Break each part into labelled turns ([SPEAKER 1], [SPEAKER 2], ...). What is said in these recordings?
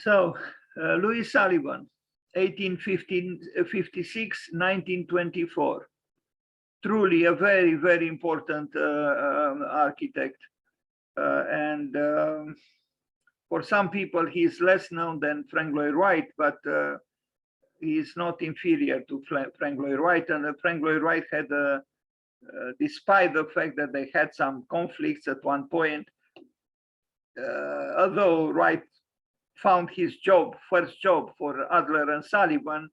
[SPEAKER 1] So, Louis Sullivan, 1856-1924. Truly a very, very important architect. And for some people, he is less known than Frank Lloyd Wright, but he is not inferior to Frank Lloyd Wright. And Frank Lloyd Wright had, despite the fact that they had some conflicts at one point, although Wright found his first job for Adler and Sullivan,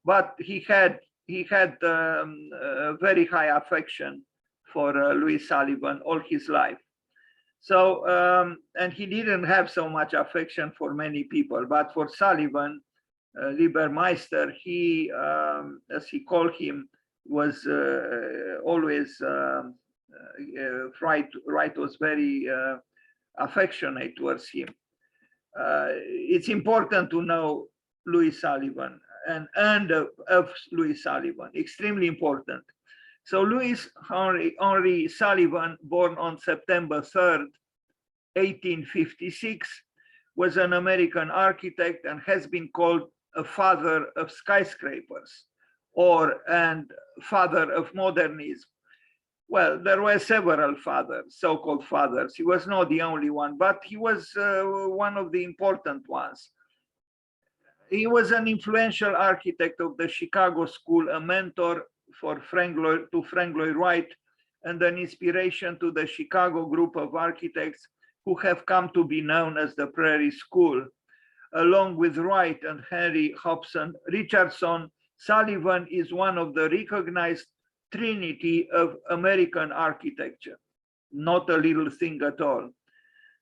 [SPEAKER 1] but he had a very high affection for Louis Sullivan all his life. So, and he didn't have so much affection for many people, but for Sullivan, Liebermeister, he, as he called him, was always, Wright was very affectionate towards him. It's important to know Louis Sullivan and of Louis Sullivan, extremely important. So Louis Henry Sullivan, born on September 3rd, 1856, was an American architect and has been called a father of skyscrapers and father of modernism. Well, there were several fathers, so-called fathers. He was not the only one, but he was one of the important ones. He was an influential architect of the Chicago School, a mentor for Frank Lloyd Wright, and an inspiration to the Chicago group of architects who have come to be known as the Prairie School. Along with Wright and Henry Hobson Richardson, Sullivan is one of the recognized trinity of American architecture. Not a little thing at all.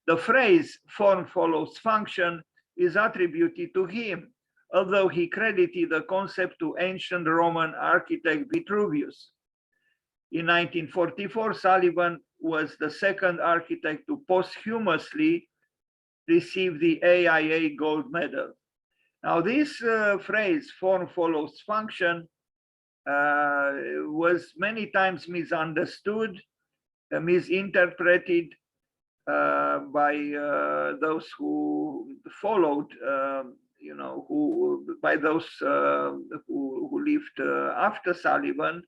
[SPEAKER 1] The phrase form follows function is attributed to him, although he credited the concept to ancient Roman architect Vitruvius. In 1944, Sullivan was the second architect to posthumously receive the AIA gold medal. Now this phrase, form follows function, was many times misunderstood, misinterpreted by those who followed, by those who lived after Sullivan,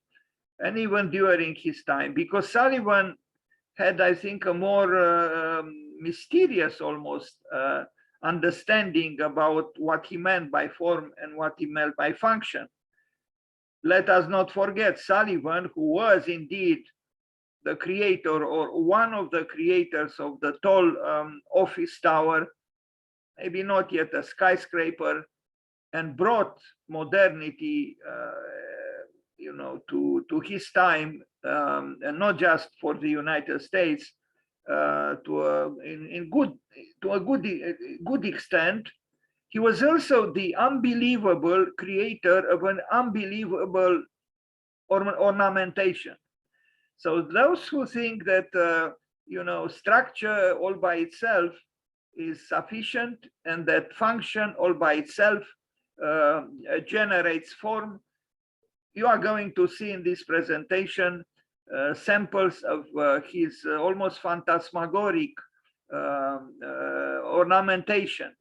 [SPEAKER 1] and even during his time, because Sullivan had, I think, a more mysterious almost understanding about what he meant by form and what he meant by function. Let us not forget Sullivan, who was indeed the creator or one of the creators of the tall office tower, maybe not yet a skyscraper, and brought modernity to his time, and not just for the United States, to a good extent. He was also the unbelievable creator of an unbelievable ornamentation. So those who think that structure all by itself is sufficient and that function all by itself generates form, you are going to see in this presentation samples of his almost phantasmagoric ornamentation.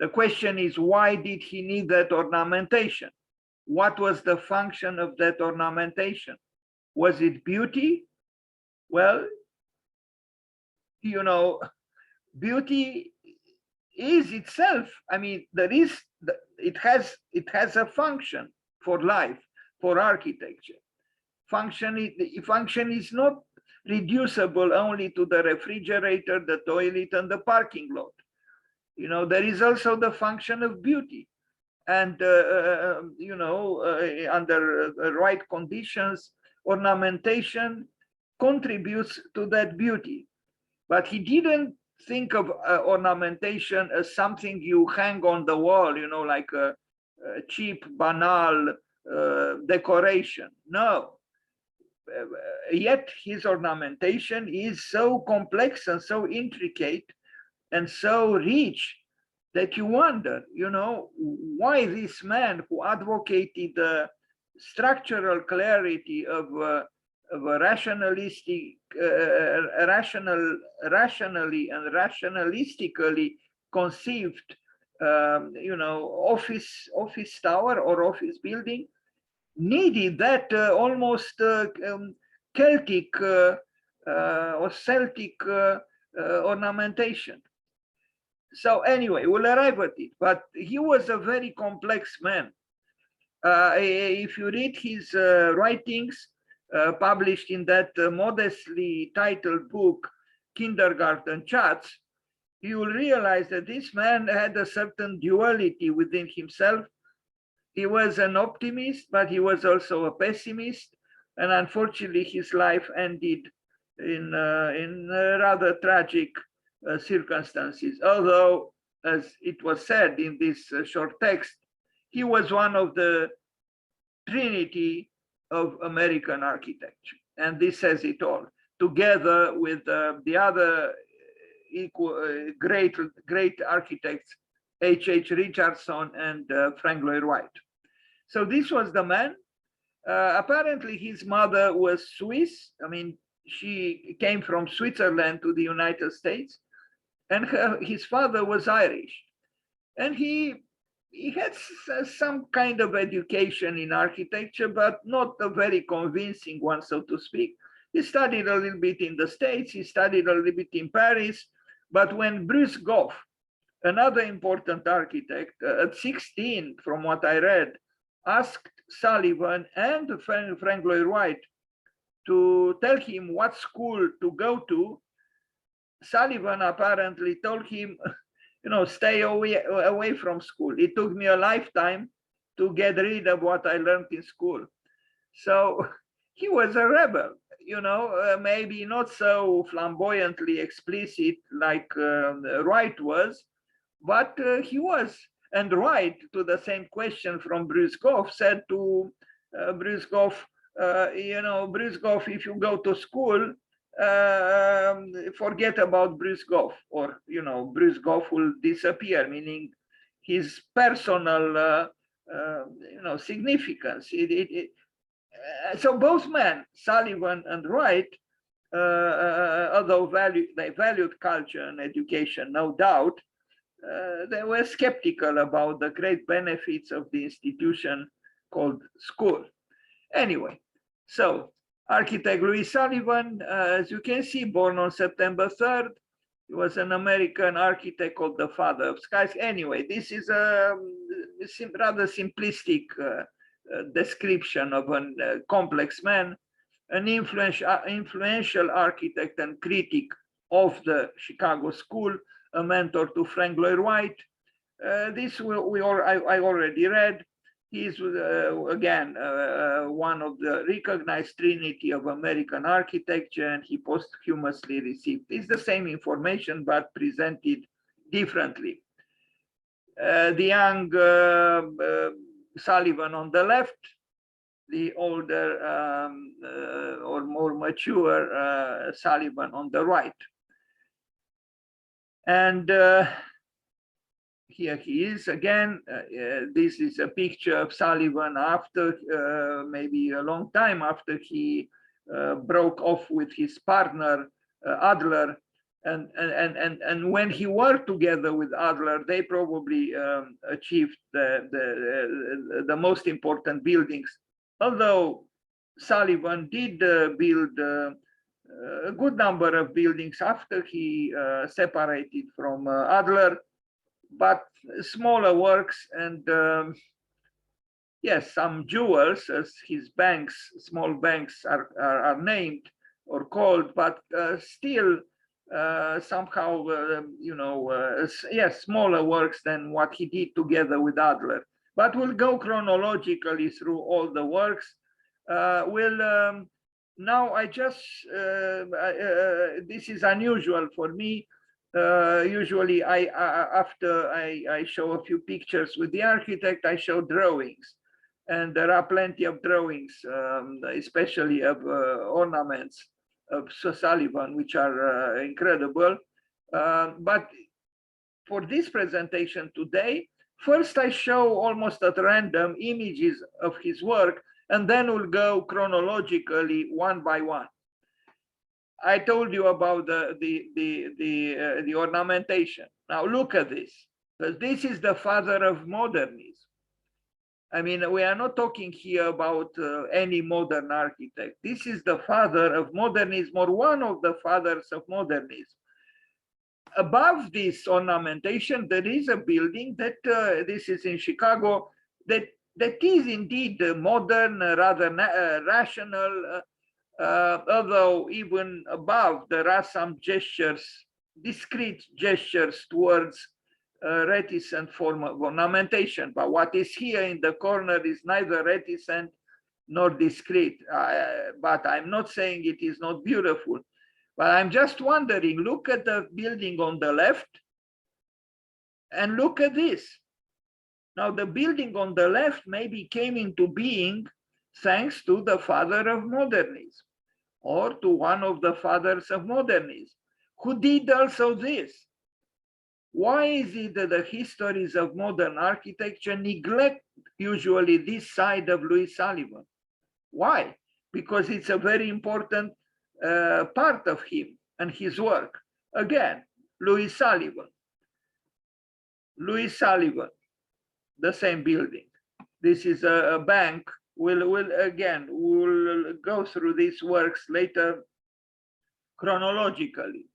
[SPEAKER 1] The question is, why did he need that ornamentation? What was the function of that ornamentation? Was it beauty? Well, beauty is itself, I mean, it has a function for life, for architecture. Function is not reducible only to the refrigerator, the toilet, and the parking lot. There is also the function of beauty. And, under the right conditions, ornamentation contributes to that beauty. But he didn't think of ornamentation as something you hang on the wall, like a cheap, banal decoration. No. Yet his ornamentation is so complex and so intricate and so rich that you wonder, why this man who advocated the structural clarity of a rationally and rationalistically conceived office tower or office building needed that almost Celtic or Celtic ornamentation. So anyway, we'll arrive at it. But he was a very complex man. If you read his writings published in that modestly titled book, Kindergarten Chats, you will realize that this man had a certain duality within himself. He was an optimist, but he was also a pessimist. And unfortunately, his life ended in rather tragic circumstances. Although, as it was said in this short text, he was one of the trinity of American architecture. And this says it all, together with the other great architects, H.H. Richardson and Frank Lloyd Wright. So this was the man. Apparently his mother was Swiss. I mean, she came from Switzerland to the United States, and his father was Irish. And he had some kind of education in architecture, but not a very convincing one, so to speak. He studied a little bit in the States, he studied a little bit in Paris, but when Bruce Goff, another important architect, at 16, from what I read, asked Sullivan and Frank Lloyd Wright to tell him what school to go to, Sullivan apparently told him, stay away from school. It took me a lifetime to get rid of what I learned in school. So he was a rebel, maybe not so flamboyantly explicit like Wright was, but he was. And Wright, to the same question from Bruce Goff, said to Bruce Goff, Bruce Goff, if you go to school, forget about Bruce Goff, or Bruce Goff will disappear, meaning his personal significance. So both men, Sullivan and Wright, although they valued culture and education, no doubt, they were skeptical about the great benefits of the institution called school. Anyway, so architect Louis Sullivan, as you can see, born on September 3rd, he was an American architect called the father of skies. Anyway, this is a rather simplistic description of a complex man, an influential architect and critic of the Chicago School, a mentor to Frank Lloyd Wright. This I already read. He is, again, one of the recognized trinity of American architecture, and he posthumously received. It's the same information, but presented differently. The young Sullivan on the left, the older or more mature Sullivan on the right. And here he is again. This is a picture of Sullivan after, maybe a long time after he broke off with his partner, Adler. And when he worked together with Adler, they probably achieved the most important buildings. Although Sullivan did build a good number of buildings after he separated from Adler, but smaller works and yes, some jewels, as his banks, small banks are named or called, but still somehow, yes, smaller works than what he did together with Adler. But we'll go chronologically through all the works. Now I just, this is unusual for me. Usually after I show a few pictures with the architect, I show drawings. And there are plenty of drawings, especially of ornaments of Sullivan, which are incredible. But for this presentation today, first I show almost at random images of his work, and then we'll go chronologically one by one. I told you about the ornamentation. Now look at this. Because this is the father of modernism. I mean, we are not talking here about any modern architect. This is the father of modernism, or one of the fathers of modernism. Above this ornamentation, there is a building that, this is in Chicago, that is indeed modern, rather rational, although even above there are some gestures, discrete gestures towards reticent form of ornamentation. But what is here in the corner is neither reticent nor discrete. But I'm not saying it is not beautiful. But I'm just wondering, look at the building on the left and look at this. Now, the building on the left maybe came into being thanks to the father of modernism, or to one of the fathers of modernism, who did also this. Why is it that the histories of modern architecture neglect usually this side of Louis Sullivan? Why? Because it's a very important part of him and his work. Again, Louis Sullivan, the same building. This is a bank. We'll go through these works later chronologically.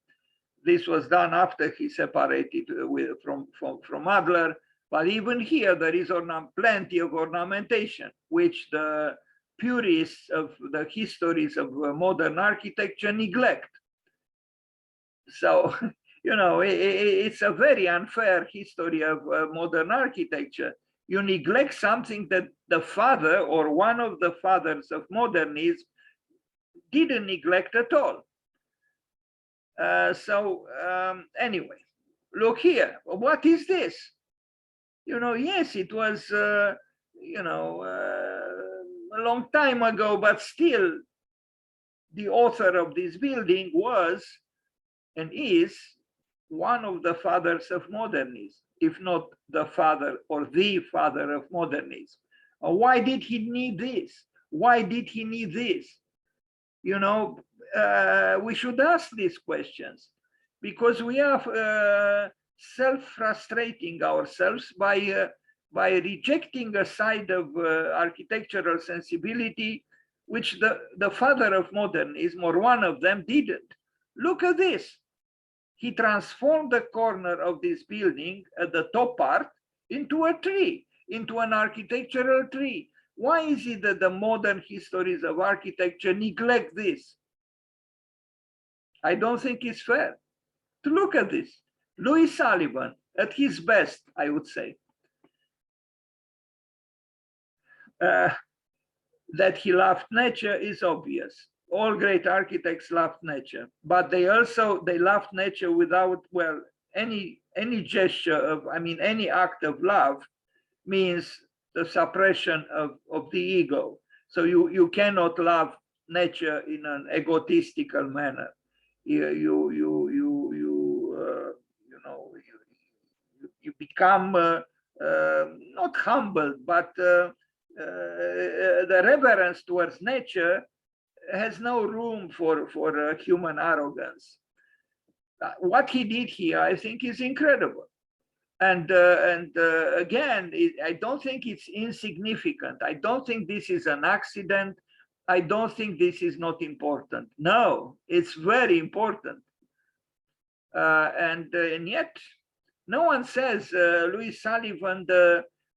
[SPEAKER 1] This was done after he separated from Adler, but even here there is plenty of ornamentation, which the purists of the histories of modern architecture neglect. So, you know, it's a very unfair history of modern architecture. You neglect something that the father or one of the fathers of modernism didn't neglect at all. Anyway, look here. What is this? You know, yes, it was, you know, a long time ago, but still the author of this building was and is one of the fathers of modernism, if not the father or the father of modernism. Why did he need this? Why did he need this? You know, we should ask these questions, because we are self-frustrating ourselves by rejecting a side of architectural sensibility which the father of modernism, or one of them, didn't. Look at this. He transformed the corner of this building at the top part into a tree, into an architectural tree. Why is it that the modern histories of architecture neglect this? I don't think it's fair to look at this. Louis Sullivan, at his best, I would say. That he loved nature is obvious. All great architects loved nature, but they loved nature without, well, any gesture of, I mean, any act of love means the suppression of the ego. So you cannot love nature in an egotistical manner. You become not humbled, but the reverence towards nature has no room for human arrogance. What he did here, I think, is incredible. And again, I don't think it's insignificant. I don't think this is an accident. I don't think this is not important. No, it's very important. And yet, no one says Louis Sullivan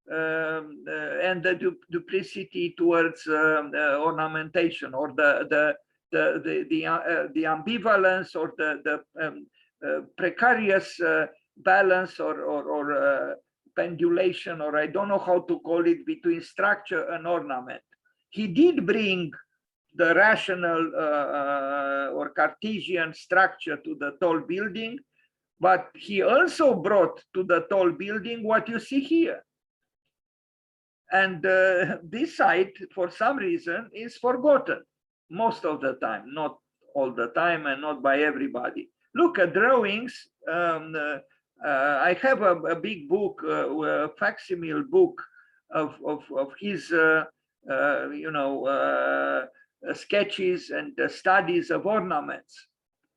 [SPEAKER 1] and the duplicity towards ornamentation, or the ambivalence, or the precarious balance or pendulation, or I don't know how to call it, between structure and ornament. He did bring the rational or Cartesian structure to the tall building, but he also brought to the tall building what you see here. And this side, for some reason, is forgotten most of the time, not all the time, and not by everybody. Look at drawings. I have a big book, a facsimile book of his, sketches and studies of ornaments.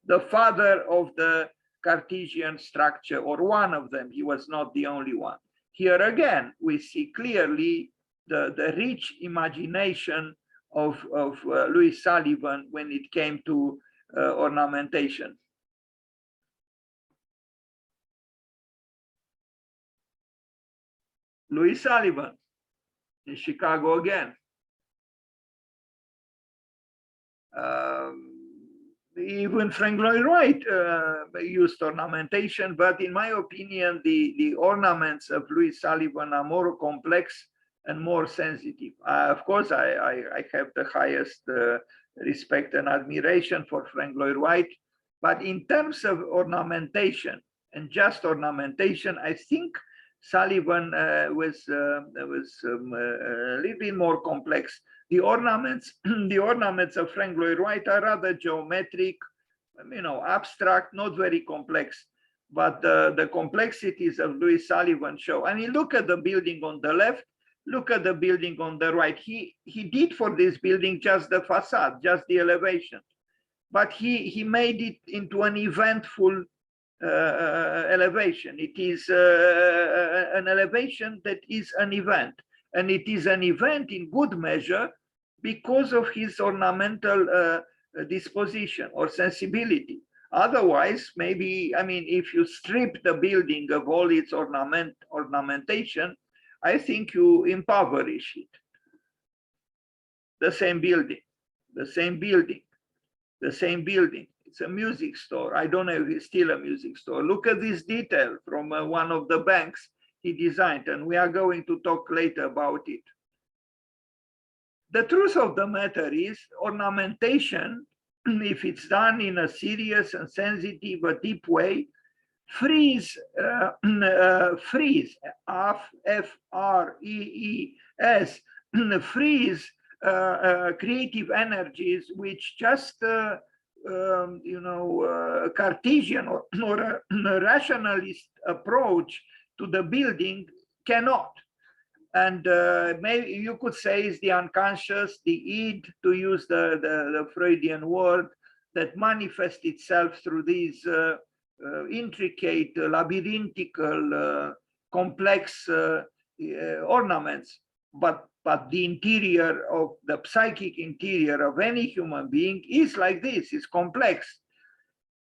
[SPEAKER 1] The father of the Cartesian structure, or one of them. He was not the only one. Here again, we see clearly the rich imagination of Louis Sullivan when it came to ornamentation. Louis Sullivan in Chicago again. Even Frank Lloyd Wright used ornamentation, but in my opinion, the ornaments of Louis Sullivan are more complex and more sensitive. Of course, I have the highest respect and admiration for Frank Lloyd Wright, but in terms of ornamentation and just ornamentation, I think Sullivan was a little bit more complex. The ornaments of Frank Lloyd Wright are rather geometric, abstract, not very complex. But the complexities of Louis Sullivan show. I mean, look at the building on the left, look at the building on the right. He did for this building just the facade, just the elevation, but he made it into an eventful elevation. It is an elevation that is an event. And it is an event in good measure because of his ornamental disposition or sensibility. Otherwise, maybe, I mean, if you strip the building of all its ornamentation, I think you impoverish it. The same building, the same building, the same building. It's a music store. I don't know if it's still a music store. Look at this detail from one of the banks he designed, and we are going to talk later about it. The truth of the matter is ornamentation, if it's done in a serious and sensitive, a deep way, frees, F-R-E-E-S, frees creative energies which just, Cartesian or a rationalist approach to the building cannot. And maybe you could say it's the unconscious, the id, to use the Freudian word, that manifests itself through these intricate, labyrinthical, complex ornaments. But the interior of the psychic interior of any human being is like this, it's complex.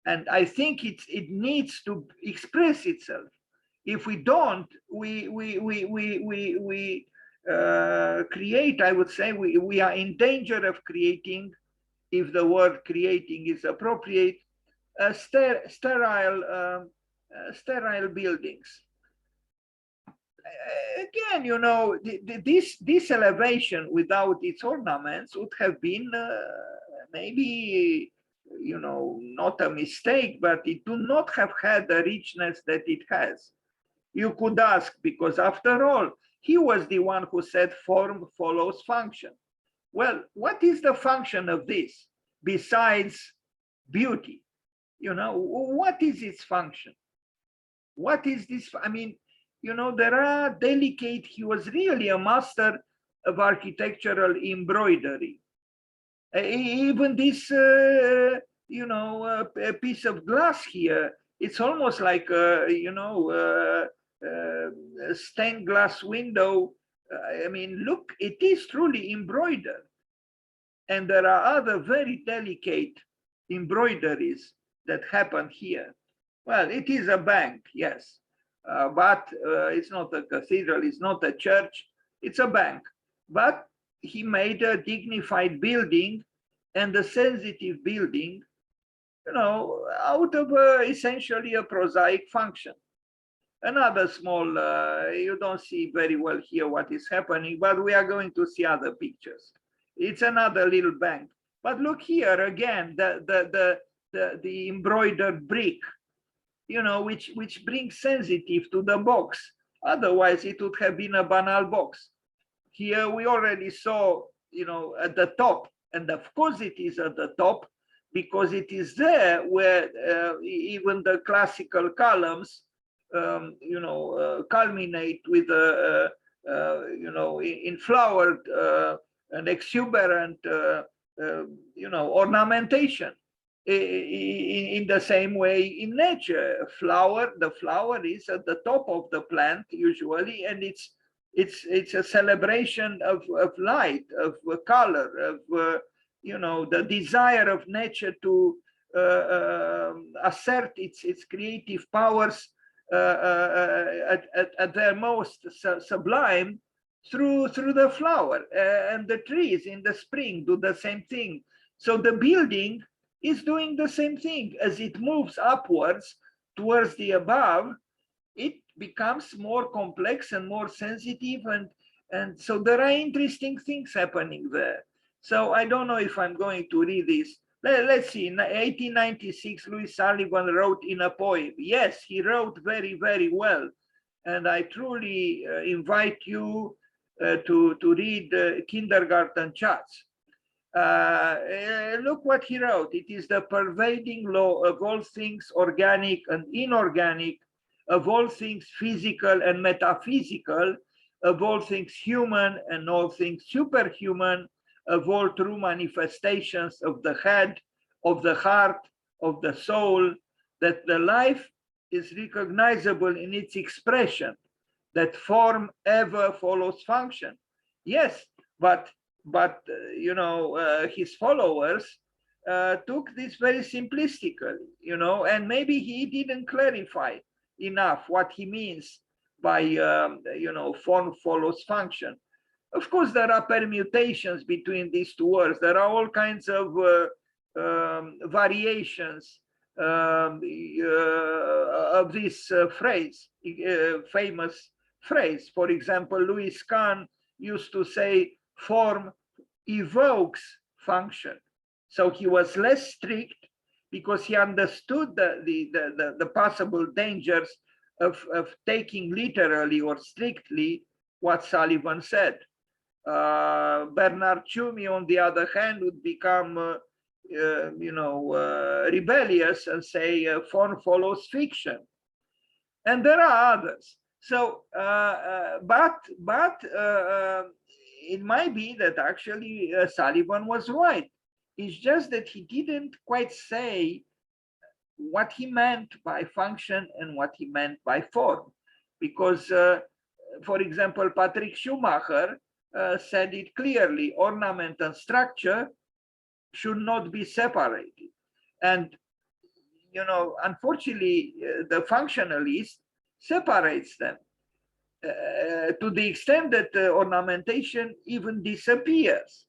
[SPEAKER 1] And I think it needs to express itself. If we don't, we create, I would say, we are in danger of creating, if the word creating is appropriate, sterile buildings. Again, this elevation without its ornaments would have been maybe, not a mistake, but it would not have had the richness that it has. You could ask, because after all, he was the one who said form follows function. Well, what is the function of this besides beauty? What is its function? What is this? I mean, there are delicate, he was really a master of architectural embroidery. Even this, a piece of glass here, it's almost like, a stained glass window. I mean, look, it is truly embroidered. And there are other very delicate embroideries that happen here. Well, it is a bank, yes, but it's not a cathedral, it's not a church, it's a bank. But he made a dignified building and a sensitive building, out of essentially a prosaic function. Another small, you don't see very well here what is happening, but we are going to see other pictures. It's another little bank. But look here again, the embroidered brick, which brings sensitive to the box. Otherwise, it would have been a banal box. Here we already saw, at the top, and of course it is at the top, because it is there where even the classical columns, culminate with, in flowered and exuberant, ornamentation. in the same way in nature. The flower is at the top of the plant usually, and it's a celebration of light, of color, of you know, the desire of nature to assert its creative powers at their most sublime through the flower. And the trees in the spring do the same thing. So the building is doing the same thing. As it moves upwards towards the above, it becomes more complex and more sensitive, and so there are interesting things happening there. So I don't know if I'm going to read this. Let's see. In 1896, Louis Sullivan wrote in a poem. Yes, he wrote very, very well, and I truly invite you to read Kindergarten Chats. Look what he wrote. It is the pervading law of all things organic and inorganic, of all things physical and metaphysical, of all things human and all things superhuman, of all true manifestations of the head, of the heart, of the soul, that the life is recognizable in its expression, that form ever follows function. Yes, but you know, his followers took this very simplistically, you know, and maybe he didn't clarify enough what he means by you know, form follows function. Of course, there are permutations between these two words. There are all kinds of variations of this phrase, famous phrase. For example, Louis Kahn used to say form evokes function. So he was less strict because he understood the possible dangers of taking literally or strictly what Sullivan said. Bernard Tschumi, on the other hand, would become you know, rebellious and say form follows fiction. And there are others. So, it might be that actually Sullivan was right. It's just that he didn't quite say what he meant by function and what he meant by form. Because, for example, Patrick Schumacher said it clearly: ornament and structure should not be separated. And, you know, unfortunately, the functionalist separates them to the extent that ornamentation even disappears.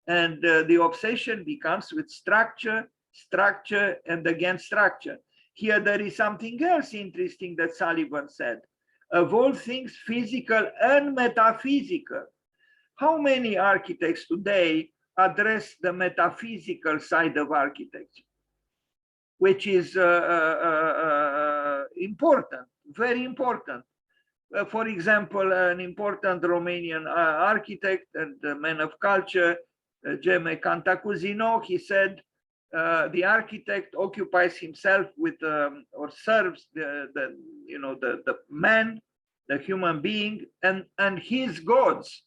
[SPEAKER 1] And the obsession becomes with structure, structure, and again structure. Here there is something else interesting that Sullivan said. Of all things physical and metaphysical, how many architects today address the metaphysical side of architecture, which is important, very important. For example, an important Romanian architect and man of culture, Geme Cantacuzino, he said, the architect occupies himself with or serves the you know, the man, the human being, and his gods.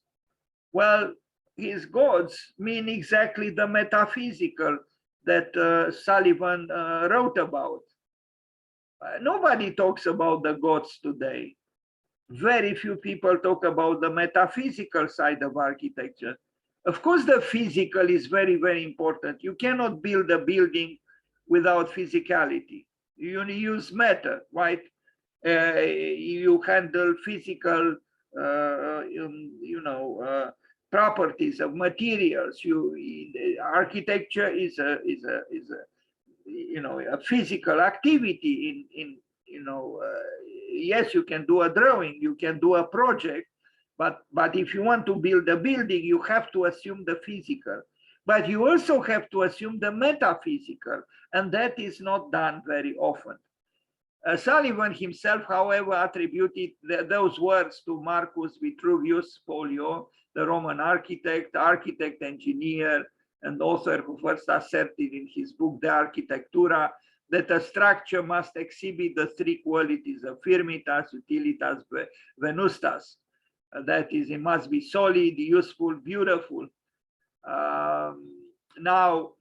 [SPEAKER 1] Well, his gods mean exactly the metaphysical that Sullivan wrote about. Nobody talks about the gods today. Very few people talk about the metaphysical side of architecture. Of course, the physical is very, very important. You cannot build a building without physicality. You use matter, right? You handle physical, you know, properties of materials. Architecture is a you know, a physical activity. In you know, yes, you can do a drawing, you can do a project, but if you want to build a building, you have to assume the physical, but you also have to assume the metaphysical, and that is not done very often. Sullivan himself, however, attributed those words to Marcus Vitruvius Polio, the Roman architect, engineer, and author who first asserted in his book De Architectura that a structure must exhibit the three qualities of firmitas, utilitas, venustas. That is, it must be solid, useful, beautiful. Now,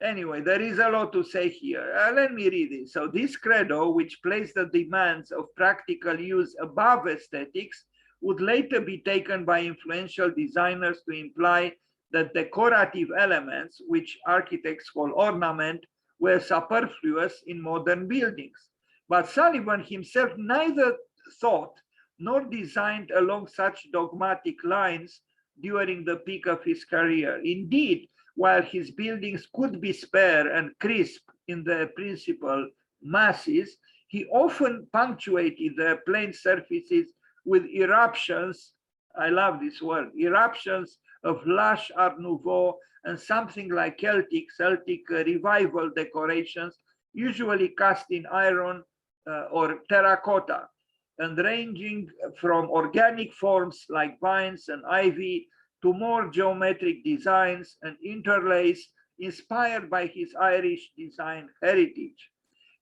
[SPEAKER 1] Anyway, there is a lot to say here. Let me read it. So this credo, which placed the demands of practical use above aesthetics, would later be taken by influential designers to imply that decorative elements, which architects call ornament, were superfluous in modern buildings. But Sullivan himself neither thought nor designed along such dogmatic lines during the peak of his career. Indeed, while his buildings could be spare and crisp in their principal masses, he often punctuated their plain surfaces with eruptions, I love this word, eruptions of lush Art Nouveau and something like Celtic revival decorations, usually cast in iron or terracotta, and ranging from organic forms like vines and ivy to more geometric designs and interlace inspired by his Irish design heritage.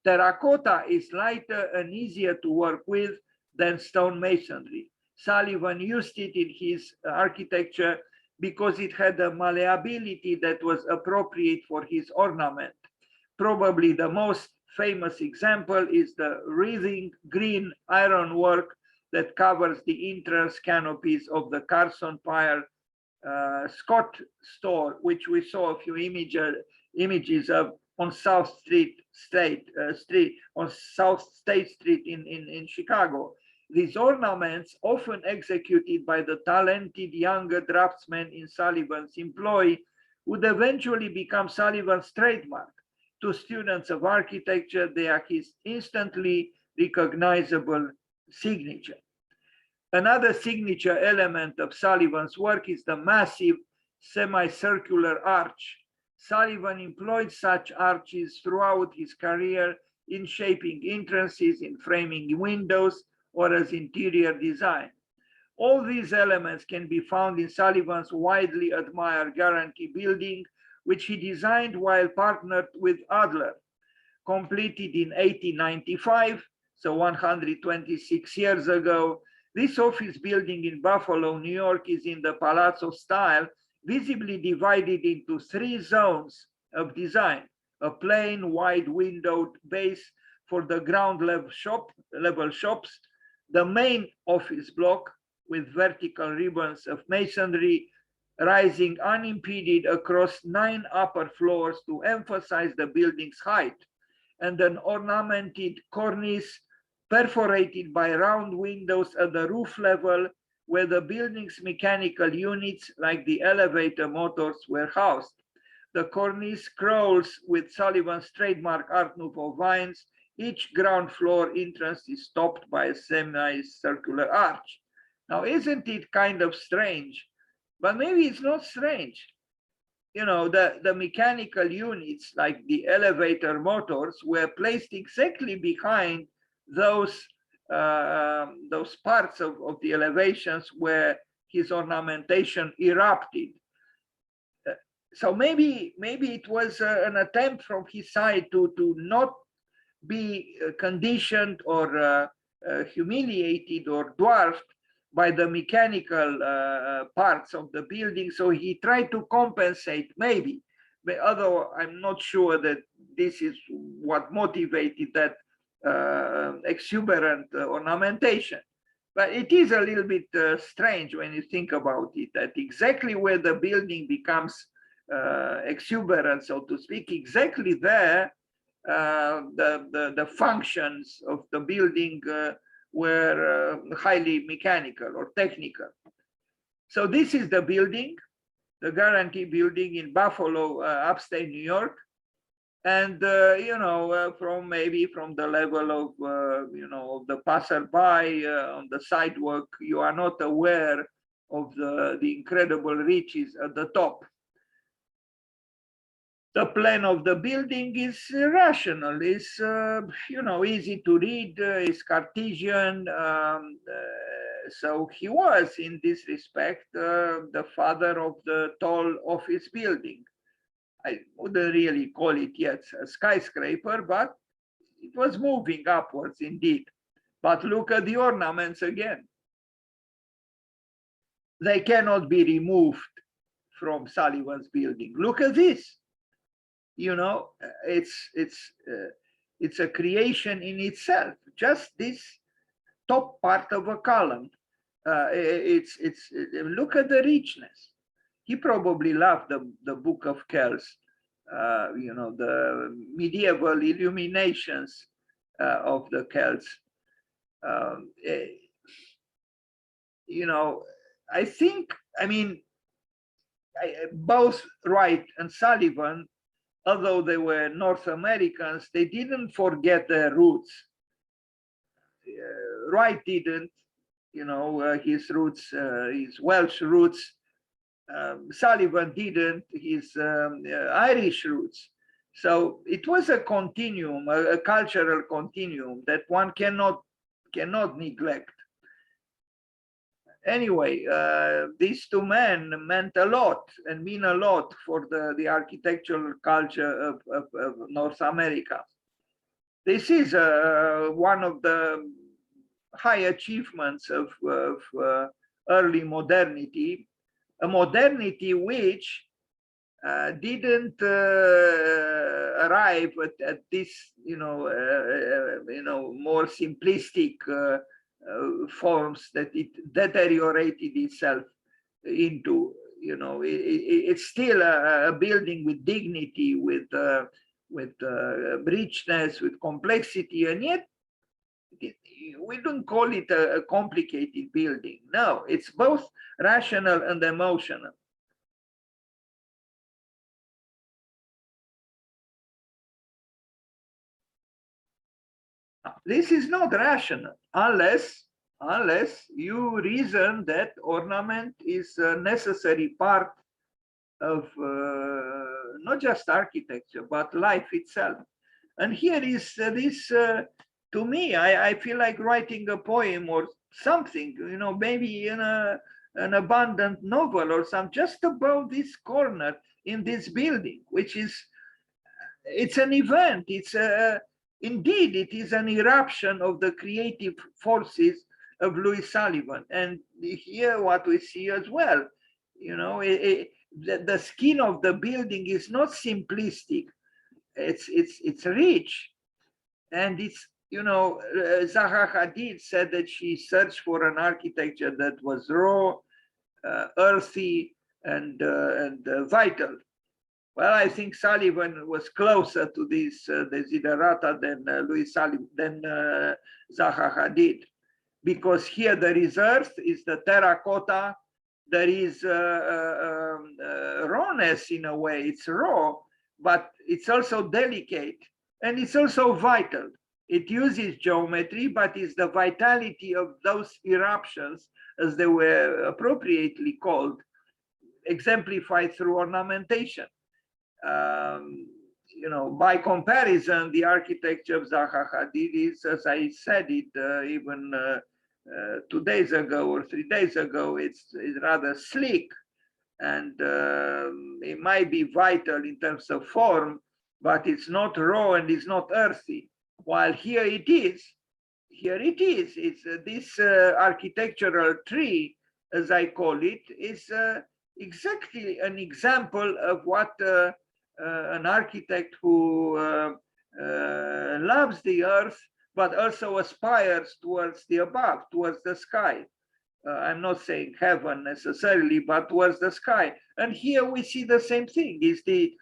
[SPEAKER 1] Terracotta is lighter and easier to work with than stone masonry. Sullivan used it in his architecture because it had a malleability that was appropriate for his ornament. Probably the most famous example is the wreathing green ironwork that covers the entrance canopies of the Carson Pier Scott store, which we saw a few images of on South State Street in Chicago. These ornaments, often executed by the talented younger draftsmen in Sullivan's employ, would eventually become Sullivan's trademark. To students of architecture, they are his instantly recognizable signature. Another signature element of Sullivan's work is the massive semicircular arch. Sullivan employed such arches throughout his career in shaping entrances, in framing windows, or as interior design. All these elements can be found in Sullivan's widely admired Guarantee building, which he designed while partnered with Adler. Completed in 1895, so 126 years ago, this office building in Buffalo, New York is in the Palazzo style, visibly divided into three zones of design: a plain wide windowed base for the ground level shops, the main office block with vertical ribbons of masonry rising unimpeded across 9 upper floors to emphasize the building's height, and an ornamented cornice perforated by round windows at the roof level where the building's mechanical units like the elevator motors were housed. The cornice crawls with Sullivan's trademark Art Nouveau vines. Each ground floor entrance is topped by a semicircular arch. Now, isn't it kind of strange? But maybe it's not strange. You know, the mechanical units like the elevator motors were placed exactly behind those parts of the elevations where his ornamentation erupted. So maybe it was an attempt from his side to not be conditioned or humiliated or dwarfed by the mechanical parts of the building. So he tried to compensate, maybe, but although I'm not sure that this is what motivated that exuberant ornamentation. But it is a little bit strange when you think about it, that exactly where the building becomes exuberant, so to speak, exactly there, the functions of the building were highly mechanical or technical. So this is the building, the Guarantee building in Buffalo, upstate New York. And, you know, from the level of, you know, of the passerby on the sidewalk, you are not aware of the incredible riches at the top. The plan of the building is rational, is, you know, easy to read, is Cartesian. So he was, in this respect, the father of the tall office building. I wouldn't really call it yet a skyscraper, but it was moving upwards indeed. But look at the ornaments again. They cannot be removed from Sullivan's building. Look at this. you know, it's a creation in itself. Just this top part of a column. Look at the richness. He probably loved the Book of Kells, you know, the medieval illuminations of the Celts. You know, I think, I mean, both Wright and Sullivan, although they were North Americans, they didn't forget their roots. Wright didn't, you know, his roots, his Welsh roots. Sullivan didn't, his Irish roots. So it was a continuum, a cultural continuum that one cannot neglect. Anyway, these two men meant a lot and mean a lot for the architectural culture of North America. This is one of the high achievements of early modernity, a modernity which didn't arrive at this, you know, more simplistic forms that it deteriorated itself into. You know, it's still a building with dignity, with richness, with complexity, and yet we don't call it a complicated building. No, it's both rational and emotional. This is not rational unless you reason that ornament is a necessary part of not just architecture, but life itself. And here is this, to me, I feel like writing a poem or something, you know, maybe in an abundant novel or some, just about this corner in this building, which is, it's an event. It's indeed, it is an eruption of the creative forces of Louis Sullivan. And here what we see as well, you know, the skin of the building is not simplistic. It's rich, and it's, you know, Zaha Hadid said that she searched for an architecture that was raw, earthy, and vital. Well, I think Sullivan was closer to this desiderata than Louis Sullivan, than Zaha Hadid, because here there is earth, is the terracotta, there is rawness in a way. It's raw, but it's also delicate, and it's also vital. It uses geometry, but it's the vitality of those eruptions, as they were appropriately called, exemplified through ornamentation. You know, by comparison, the architecture of Zaha Hadid is, as I said it even 2 days ago or 3 days ago, it's rather sleek, and it might be vital in terms of form, but it's not raw and it's not earthy. While here it is. It's this architectural tree, as I call it, is exactly an example of what an architect who loves the earth, but also aspires towards the above, towards the sky. I'm not saying heaven necessarily, but towards the sky. And here we see the same thing, is the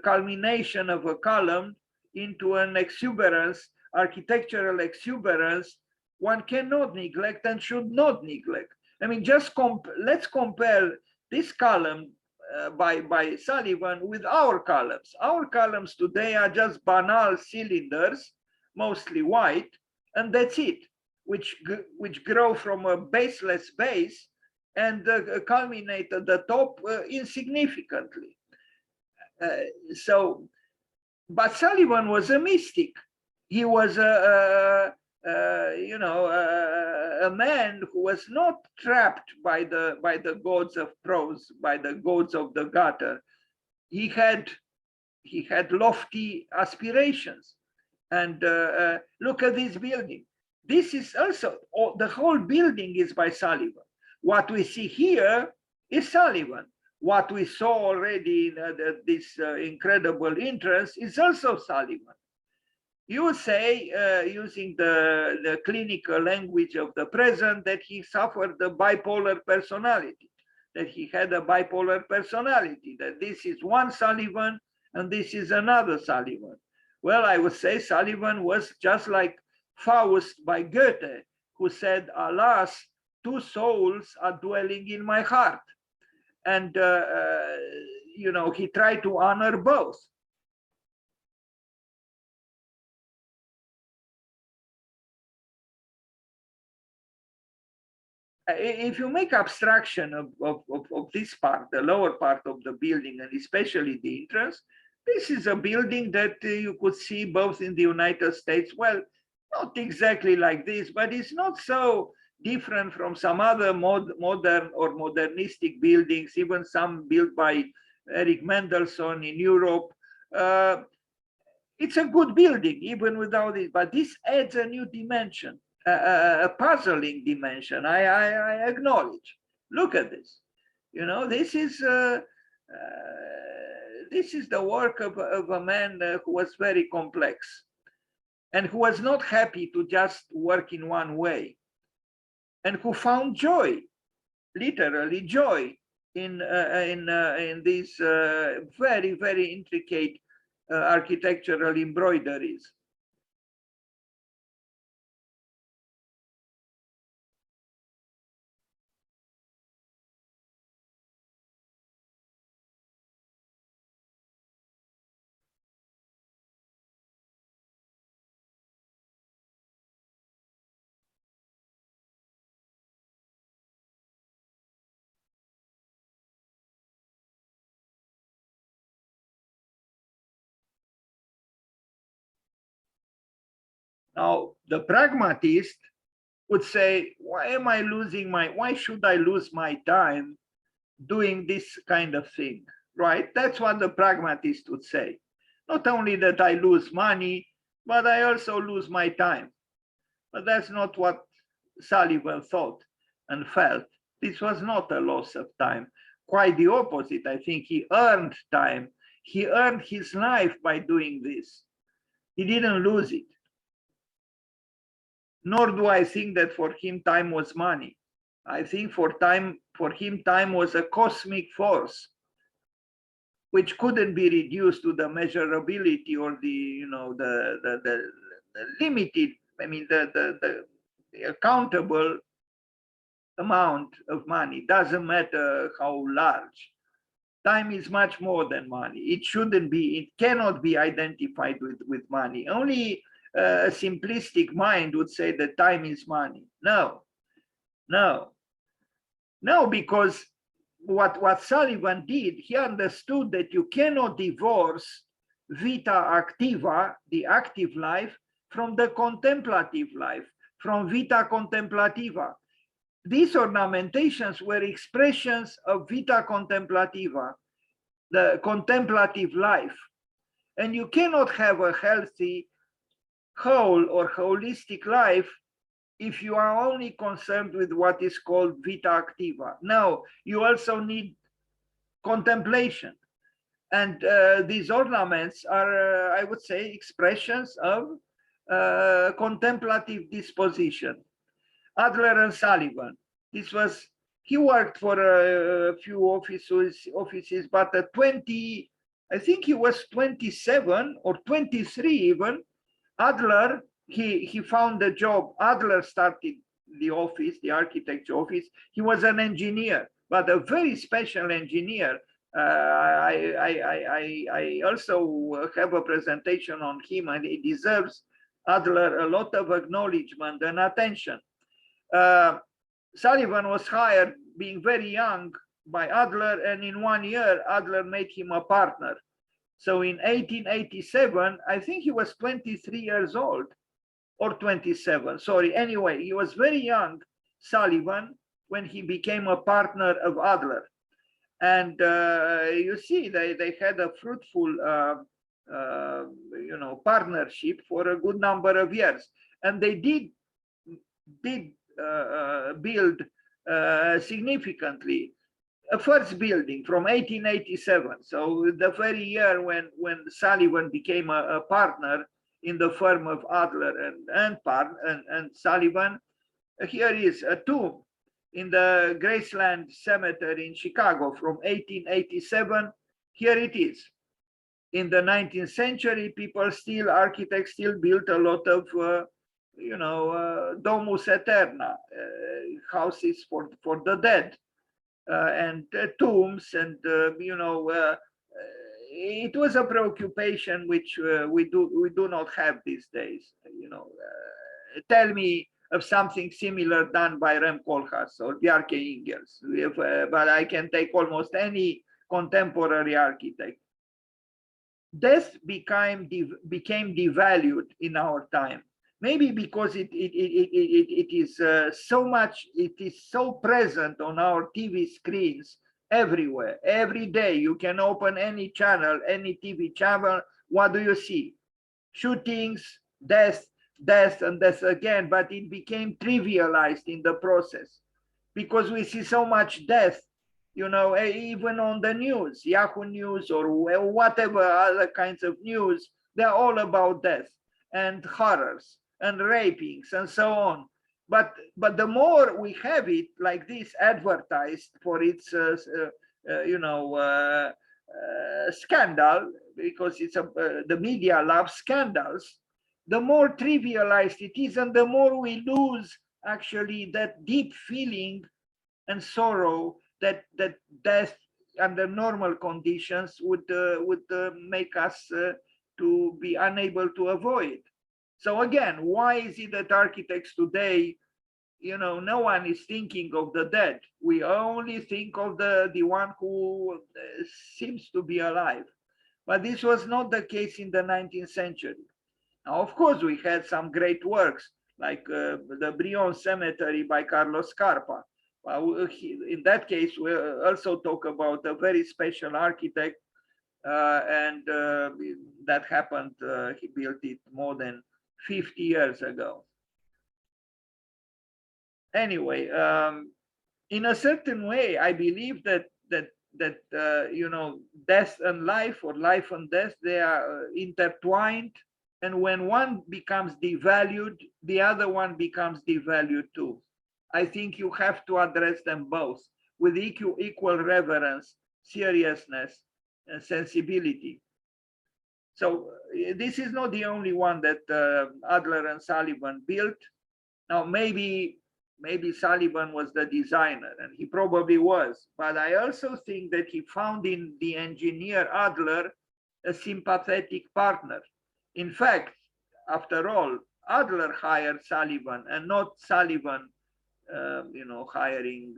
[SPEAKER 1] culmination of a column into an exuberance, architectural exuberance, one cannot neglect and should not neglect. I mean, just let's compare this column by Sullivan with our columns. Our columns today are just banal cylinders, mostly white, and that's it, which grow from a baseless base and culminate at the top insignificantly. But Sullivan was a mystic. He was a man who was not trapped by the gods of prose, by the gods of the gutter. He had lofty aspirations. And look at this building. This is also, the whole building is by Sullivan. What we see here is Sullivan. what we saw already in this incredible entrance is also Sullivan. You say, using the clinical language of the present, that he suffered the bipolar personality, that he had a bipolar personality, that this is one Sullivan and this is another Sullivan. Well, I would say Sullivan was just like Faust by Goethe, who said, alas, two souls are dwelling in my heart. And, you know, he tried to honor both. If you make abstraction of this part, the lower part of the building, and especially the entrance, this is a building that you could see both in the United States. Well, not exactly like this, but it's not so different from some other modern or modernistic buildings, even some built by Eric Mendelssohn in Europe. It's a good building, even without it, but this adds a new dimension, a puzzling dimension, I acknowledge. Look at this. You know, this is the work of a man who was very complex and who was not happy to just work in one way, and who found joy, literally joy, in these very, very intricate architectural embroideries. Now, the pragmatist would say, why should I lose my time doing this kind of thing, right? That's what the pragmatist would say. Not only that I lose money, but I also lose my time. But that's not what Sullivan thought and felt. This was not a loss of time. Quite the opposite. I think he earned time. He earned his life by doing this. He didn't lose it. Nor do I think that for him time was money. I think for him time was a cosmic force which couldn't be reduced to the measurability or the limited, I mean the accountable amount of money. Doesn't matter how large. Time is much more than money. It shouldn't be, it cannot be identified with money. Only a simplistic mind would say that time is money. No, because what Sullivan did, he understood that you cannot divorce vita activa, the active life, from the contemplative life, from vita contemplativa. These ornamentations were expressions of vita contemplativa, the contemplative life. And you cannot have a healthy, whole or holistic life if you are only concerned with what is called vita activa. No, you also need contemplation. And these ornaments are, I would say, expressions of contemplative disposition. Adler and Sullivan, he worked for a few offices, but at 20, I think he was 27 or 23 even, Adler, he found a job. Adler started the office, the architecture office. He was an engineer, but a very special engineer. I also have a presentation on him, and he deserves, Adler, a lot of acknowledgement and attention. Sullivan was hired being very young by Adler, and in 1 year, Adler made him a partner. So in 1887, I think he was 23 years old or 27, sorry. Anyway, he was very young, Sullivan, when he became a partner of Adler. And you see, they had a fruitful partnership for a good number of years. And they did build significantly. a first building from 1887. So the very year when Sullivan became a partner in the firm of Adler and Sullivan. Here is a tomb in the Graceland Cemetery in Chicago from 1887. Here it is. In the 19th century, architects still built a lot of, domus eterna, houses for the dead, and tombs, and it was a preoccupation which we do not have these days. Tell me of something similar done by Rem Koolhaas or Bjarke Ingels, but I can take almost any contemporary architect. Death became devalued in our time, maybe because it is so present on our TV screens everywhere. Every day you can open any channel, any TV channel. What do you see? Shootings, death, and death again. But it became trivialized in the process because we see so much death, even on the news, Yahoo News or whatever other kinds of news. They're all about death and horrors and rapings and so on. But the more we have it like this advertised for its scandal, because it's the media loves scandals, the more trivialized it is, and the more we lose actually that deep feeling and sorrow that death under normal conditions would make us to be unable to avoid. So again, why is it that architects today, no one is thinking of the dead? We only think of the one who seems to be alive. But this was not the case in the 19th century. Now, of course, we had some great works like the Brion Cemetery by Carlos Scarpa. In that case, we also talk about a very special architect, and that happened. He built it more than 50 years ago. Anyway, in a certain way, I believe that death and life, or life and death, they are intertwined. And when one becomes devalued, the other one becomes devalued too. I think you have to address them both with equal reverence, seriousness, and sensibility. So this is not the only one that Adler and Sullivan built. Now, maybe Sullivan was the designer, and he probably was. But I also think that he found in the engineer Adler a sympathetic partner. In fact, after all, Adler hired Sullivan and not Sullivan hiring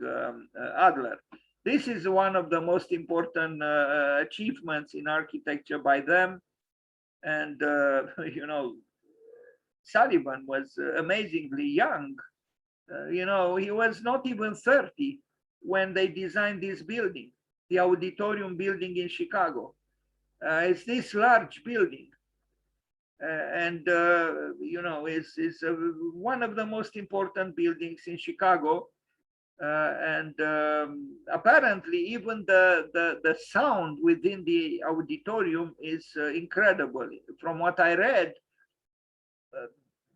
[SPEAKER 1] Adler. This is one of the most important achievements in architecture by them. And, Sullivan was amazingly young. He was not even 30 when they designed this building, the auditorium building in Chicago. It's this large building. It's one of the most important buildings in Chicago, and apparently even the sound within the auditorium is incredible. From what I read,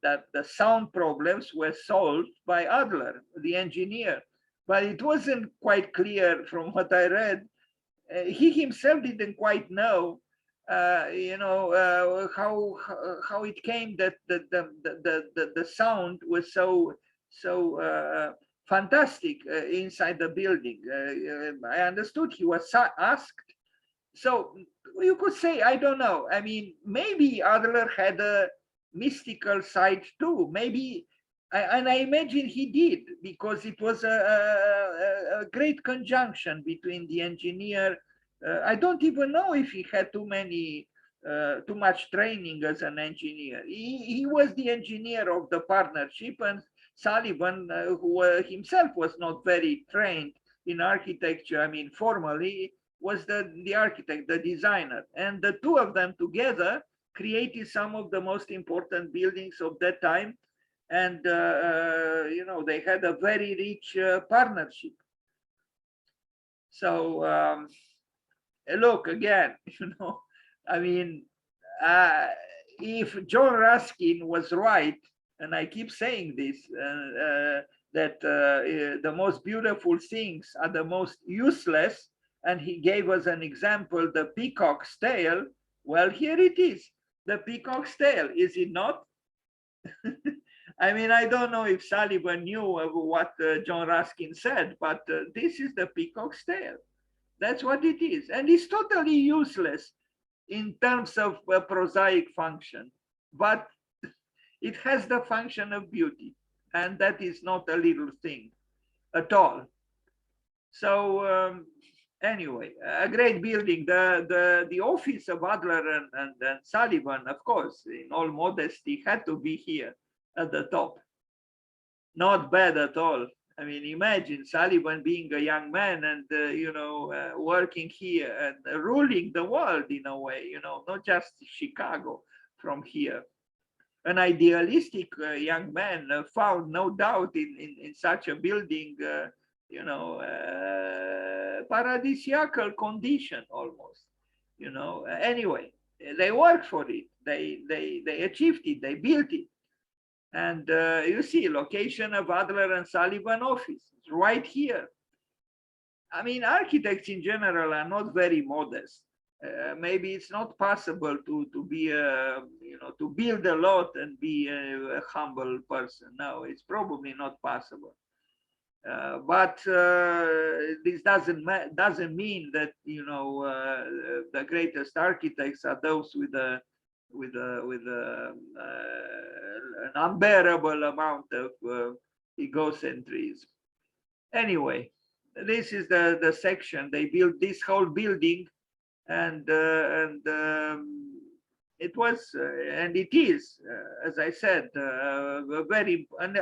[SPEAKER 1] that the sound problems were solved by Adler, the engineer, but it wasn't quite clear from what I read. He himself didn't quite know how it came that the sound was so fantastic inside the building. I understood he was asked. So you could say, I don't know. I mean, maybe Adler had a mystical side too. Maybe, and I imagine he did, because it was a great conjunction between the engineer. I don't even know if he had too much training as an engineer. He was the engineer of the partnership, and Sullivan, who himself was not very trained in architecture, I mean, formally, was the architect, the designer. And the two of them together created some of the most important buildings of that time. And, they had a very rich partnership. So look again, I mean, if John Ruskin was right, and I keep saying this, that the most beautiful things are the most useless, and he gave us an example, the peacock's tail. Well, here it is, the peacock's tail, is it not? I mean, I don't know if Sullivan knew of what John Ruskin said, but this is the peacock's tail. That's what it is. And it's totally useless in terms of a prosaic function, but it has the function of beauty. And that is not a little thing at all. So anyway, a great building. The office of Adler and Sullivan, of course, in all modesty, had to be here at the top. Not bad at all. I mean, imagine Sullivan being a young man and, working here and ruling the world in a way, not just Chicago from here. An idealistic young man found no doubt in such a building, paradisiacal condition almost, Anyway, they worked for it. They achieved it. They built it. And you see, location of Adler and Sullivan office, it's right here. I mean, architects in general are not very modest. Maybe it's not possible to be to build a lot and be a humble person. No, it's probably not possible. But this doesn't mean that the greatest architects are those with an unbearable amount of egocentrism. Anyway, this is the section. They built this whole building, and it was and it is, as I said, a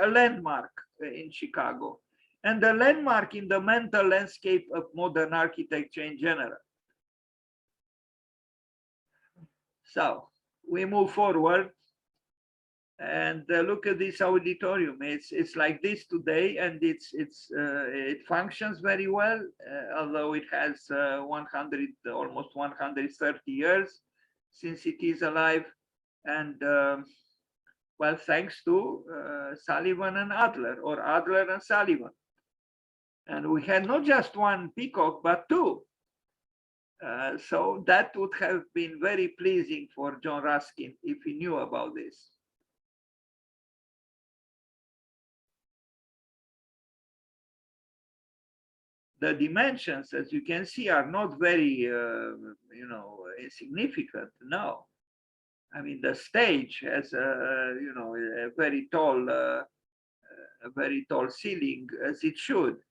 [SPEAKER 1] landmark in Chicago, and a landmark in the mental landscape of modern architecture in general. So we move forward and look at this auditorium. It's like this today, and it functions very well, although it has 100, almost 130 years since it is alive. And well, thanks to Sullivan and Adler, or Adler and Sullivan. And we had not just one peacock, but two. So that would have been very pleasing for John Ruskin if he knew about this. The dimensions, as you can see, are not very, insignificant. No, I mean, the stage has a very tall ceiling, as it should.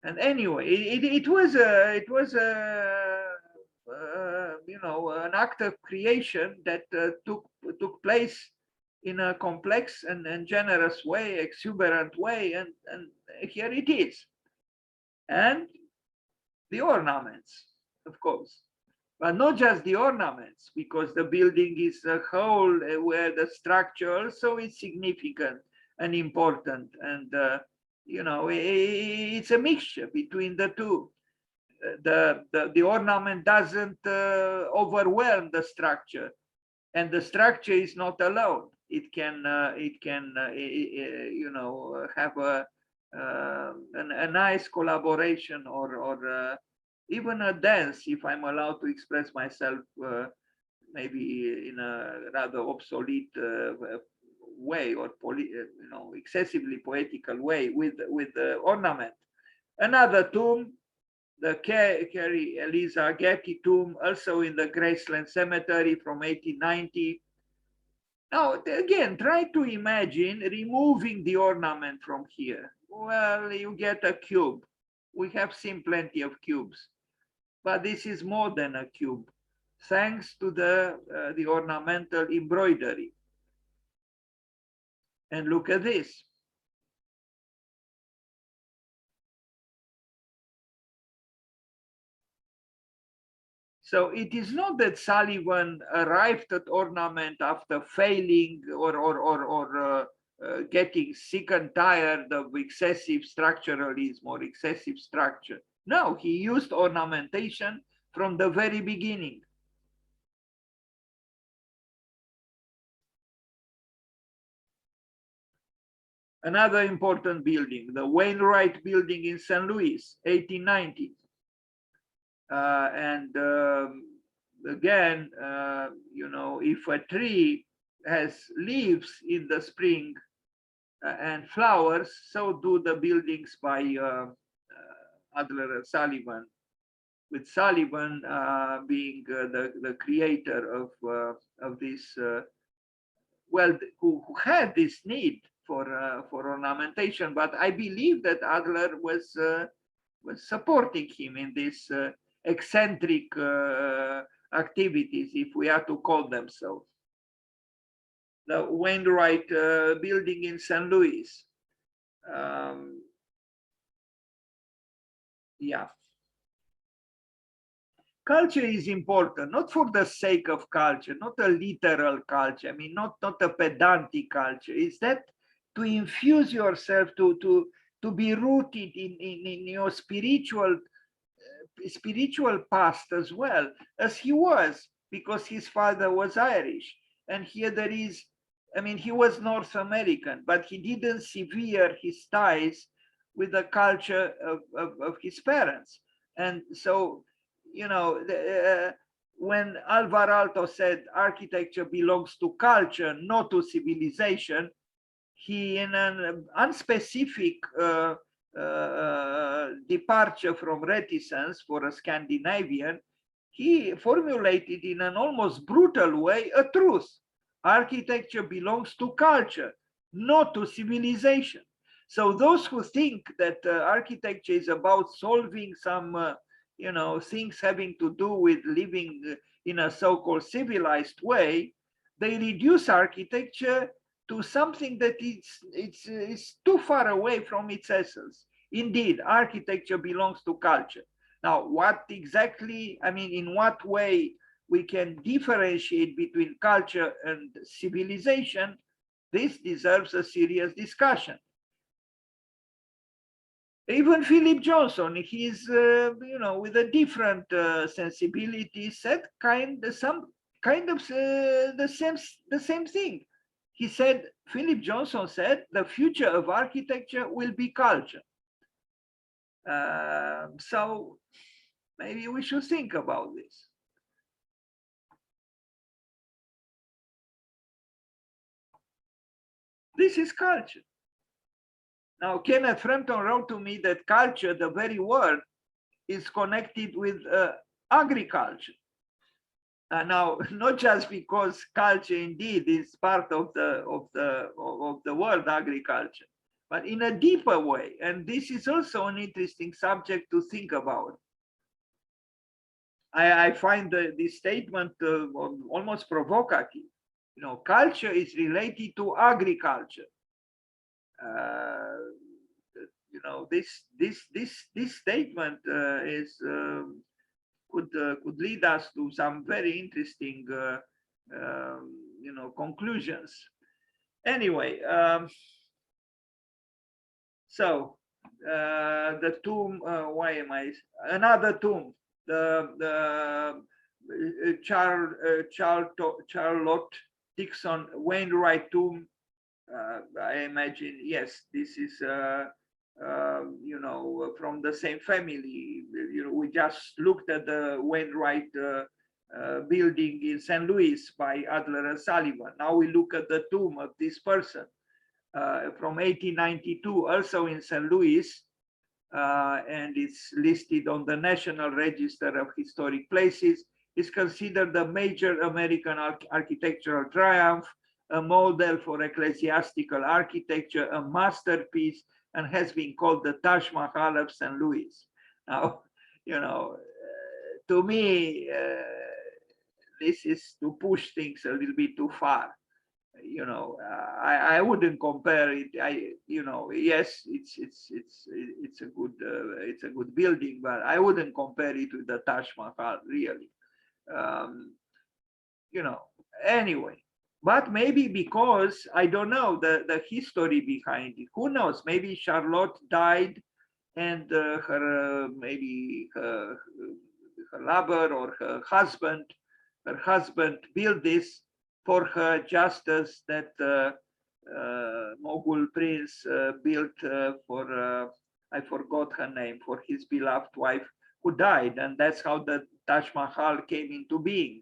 [SPEAKER 1] And anyway, it was an act of creation that took place in a complex and generous way, exuberant way, and here it is. And the ornaments, of course, but not just the ornaments, because the building is a whole where the structure also is significant and important, and it's a mixture between the two. The ornament doesn't overwhelm the structure, and the structure is not alone. It can have a nice collaboration, or even a dance, if I'm allowed to express myself maybe in a rather obsolete way, or excessively poetical way, with the ornament. Another tomb, the Kerry Elisaki tomb, also in the Graceland Cemetery from 1890. Now, again, try to imagine removing the ornament from here. Well, you get a cube. We have seen plenty of cubes, but this is more than a cube, thanks to the ornamental embroidery. And look at this. So it is not that Sullivan arrived at ornament after failing or getting sick and tired of excessive structuralism or excessive structure. No, he used ornamentation from the very beginning. Another important building, the Wainwright Building in St. Louis, 1890. And again, you know, if a tree has leaves in the spring and flowers, so do the buildings by Adler and Sullivan, with Sullivan being the creator of this, well, who had this need for ornamentation. But I believe that Adler was supporting him in this eccentric activities, if we are to call them so. The Wainwright Building in St. Louis. Yeah. Culture is important, not for the sake of culture, not a literal culture. I mean, not a pedantic culture. It's that to infuse yourself, to be rooted in your spiritual past as well, as he was, because his father was Irish. And here there is, I mean, he was North American, but he didn't sever his ties with the culture of his parents. And so, you know, when Alvar Aalto said architecture belongs to culture, not to civilization, he, in an unspecific departure from reticence for a Scandinavian, he formulated in an almost brutal way a truth. Architecture belongs to culture, not to civilization. So those who think that architecture is about solving some you know, things having to do with living in a so-called civilized way, they reduce architecture to something that it's too far away from its essence. Indeed, architecture belongs to culture. Now, what exactly, I mean, in what way we can differentiate between culture and civilization, this deserves a serious discussion. Even Philip Johnson, he's you know, with a different sensibility, said some kind of the same thing. He said, Philip Johnson said, the future of architecture will be culture. So maybe we should think about this. This is culture. Now, Kenneth Frampton wrote to me that culture, the very word, is connected with agriculture. Now, not just because culture indeed is part of the word agriculture, but in a deeper way. And this is also an interesting subject to think about. I find this statement almost provocative. You know, culture is related to agriculture. You know, this statement is could lead us to some very interesting you know, conclusions. Anyway, so the tomb, why am I, another tomb, the Charlotte Dixon Wainwright tomb. I imagine, yes, this is you know, from the same family. You know, we just looked at the Wainwright building in St. Louis by Adler and Sullivan. Now we look at the tomb of this person from 1892, also in St. Louis, and it's listed on the National Register of Historic Places. It's considered a major American architectural triumph, a model for ecclesiastical architecture, a masterpiece, and has been called the Taj Mahal of St. Louis. Now, you know, to me, this is to push things a little bit too far. You know, I wouldn't compare it. You know, yes, it's a good building, but I wouldn't compare it with the Taj Mahal, really. You know, anyway. But maybe because I don't know the history behind it. Who knows? Maybe Charlotte died and her maybe her lover or her husband built this for her, just as that Mughal prince built for I forgot her name, for his beloved wife who died, and that's how the Taj Mahal came into being.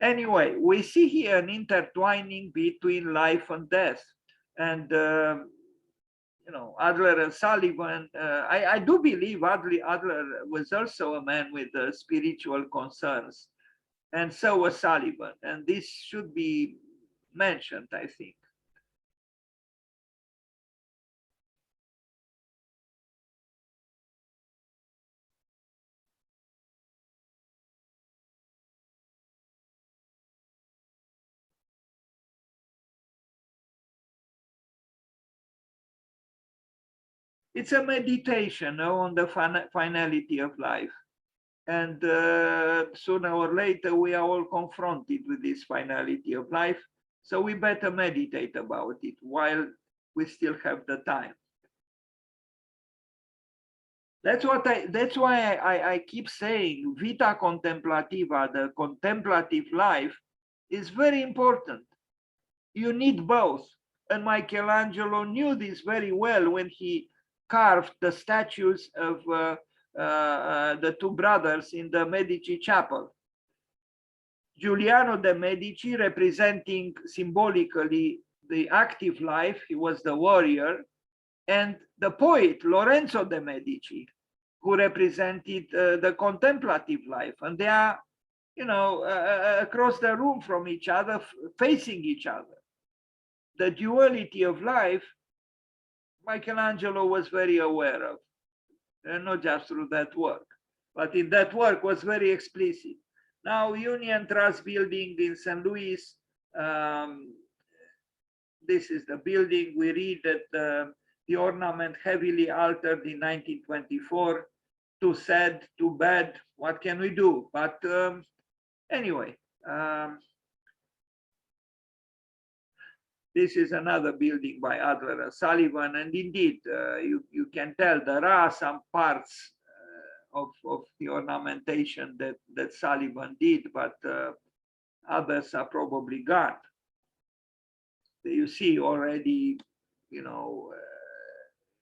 [SPEAKER 1] Anyway, we see here an intertwining between life and death, and Adler and Sullivan. I do believe Adler was also a man with spiritual concerns, and so was Sullivan, and this should be mentioned, I think. It's a meditation on the finality of life. And sooner or later, we are all confronted with this finality of life. So we better meditate about it while we still have the time. That's why I keep saying vita contemplativa, the contemplative life, is very important. You need both. And Michelangelo knew this very well when he carved the statues of the two brothers in the Medici chapel. Giuliano de' Medici, representing symbolically the active life, he was the warrior, and the poet Lorenzo de' Medici, who represented the contemplative life. And they are, across the room from each other, facing each other. The duality of life, Michelangelo was very aware of, and not just through that work, but in that work was very explicit. Now, Union Trust building in St. Louis, this is the building. We read that the ornament heavily altered in 1924. Too sad, too bad, what can we do? But anyway, this is another building by Adler and Sullivan, and indeed, you can tell there are some parts of the ornamentation that Sullivan did, but others are probably gone. You see already,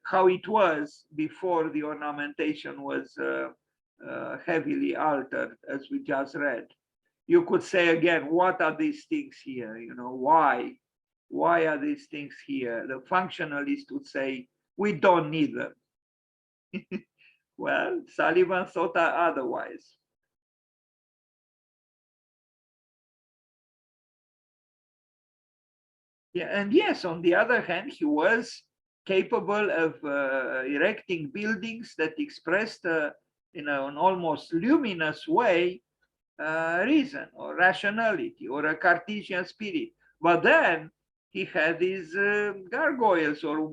[SPEAKER 1] how it was before the ornamentation was heavily altered, as we just read. You could say again, what are these things here? Why? Why are these things here? The functionalist would say, we don't need them. Well, Sullivan thought otherwise. Yeah, and yes, on the other hand, he was capable of erecting buildings that expressed, in an almost luminous way, reason or rationality or a Cartesian spirit. But then he had these gargoyles, or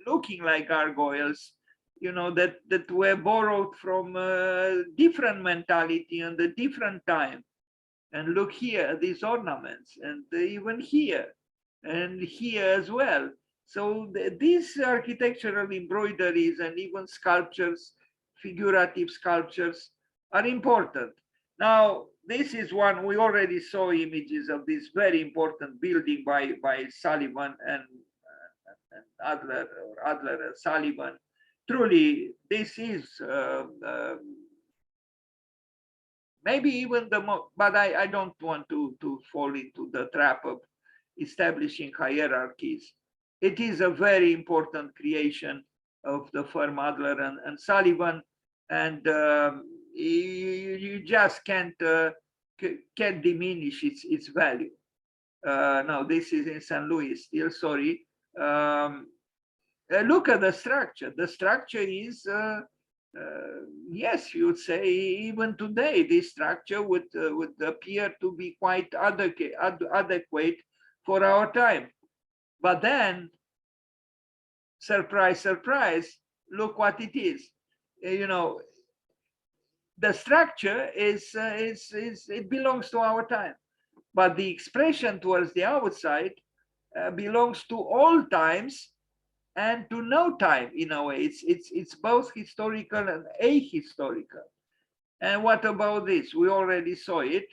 [SPEAKER 1] looking like gargoyles, that were borrowed from a different mentality and a different time. And look here, these ornaments, and even here, and here as well. So these architectural embroideries and even sculptures, figurative sculptures, are important. Now, this is one, we already saw images of this very important building by Sullivan and Adler, or Adler and Sullivan. Truly, this is maybe even the most, but I don't want to fall into the trap of establishing hierarchies. It is a very important creation of the firm Adler and Sullivan, and you just can't diminish its value. Now, this is in St. Louis still, sorry. Look at the structure. The structure is, yes, you would say, even today, this structure would appear to be quite adequate for our time. But then, surprise, surprise, look what it is. The structure it belongs to our time, but the expression towards the outside belongs to all times and to know time in a way. It's both historical and ahistorical. And what about this? We already saw it.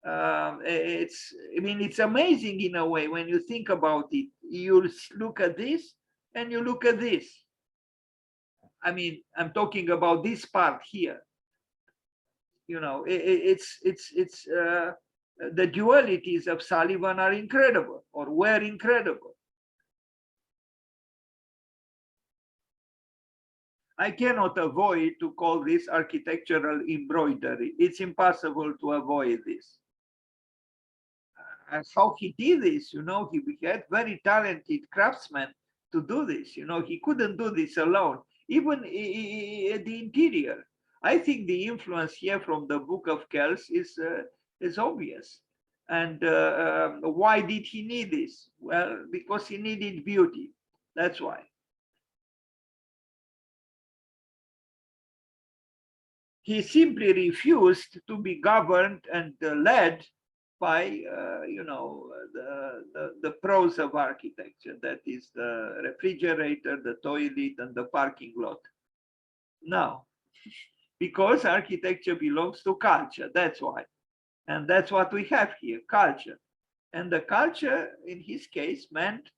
[SPEAKER 1] I mean, it's amazing in a way when you think about it. You look at this and you look at this. I mean, I'm talking about this part here. You know, the dualities of Sullivan are incredible, or were incredible. I cannot avoid to call this architectural embroidery. It's impossible to avoid this. And how he did this, you know, he had very talented craftsmen to do this. You know, he couldn't do this alone. Even the interior, I think the influence here from the Book of Kells is obvious. And why did he need this? Well, because he needed beauty. That's why. He simply refused to be governed and led by you know, the pros of architecture, that is the refrigerator, the toilet, and the parking lot. No, because architecture belongs to culture. That's why. And that's what we have here, culture. And the culture in his case meant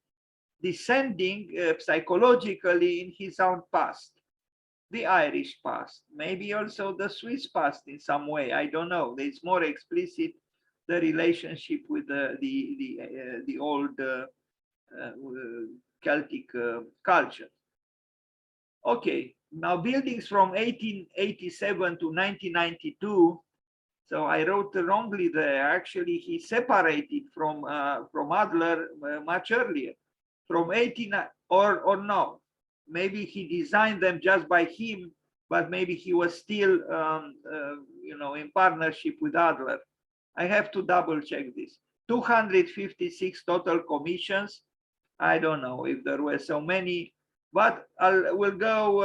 [SPEAKER 1] descending psychologically in his own past, the Irish past, maybe also the Swiss past in some way. I don't know. It's more explicit, the relationship with the old Celtic culture. Okay, now buildings from 1887 to 1992. So I wrote wrongly there. Actually, he separated from Adler much earlier, from 18 or no. Maybe he designed them just by him, but maybe he was still, you know, in partnership with Adler. I have to double check this. 256 total commissions. I don't know if there were so many, but we'll go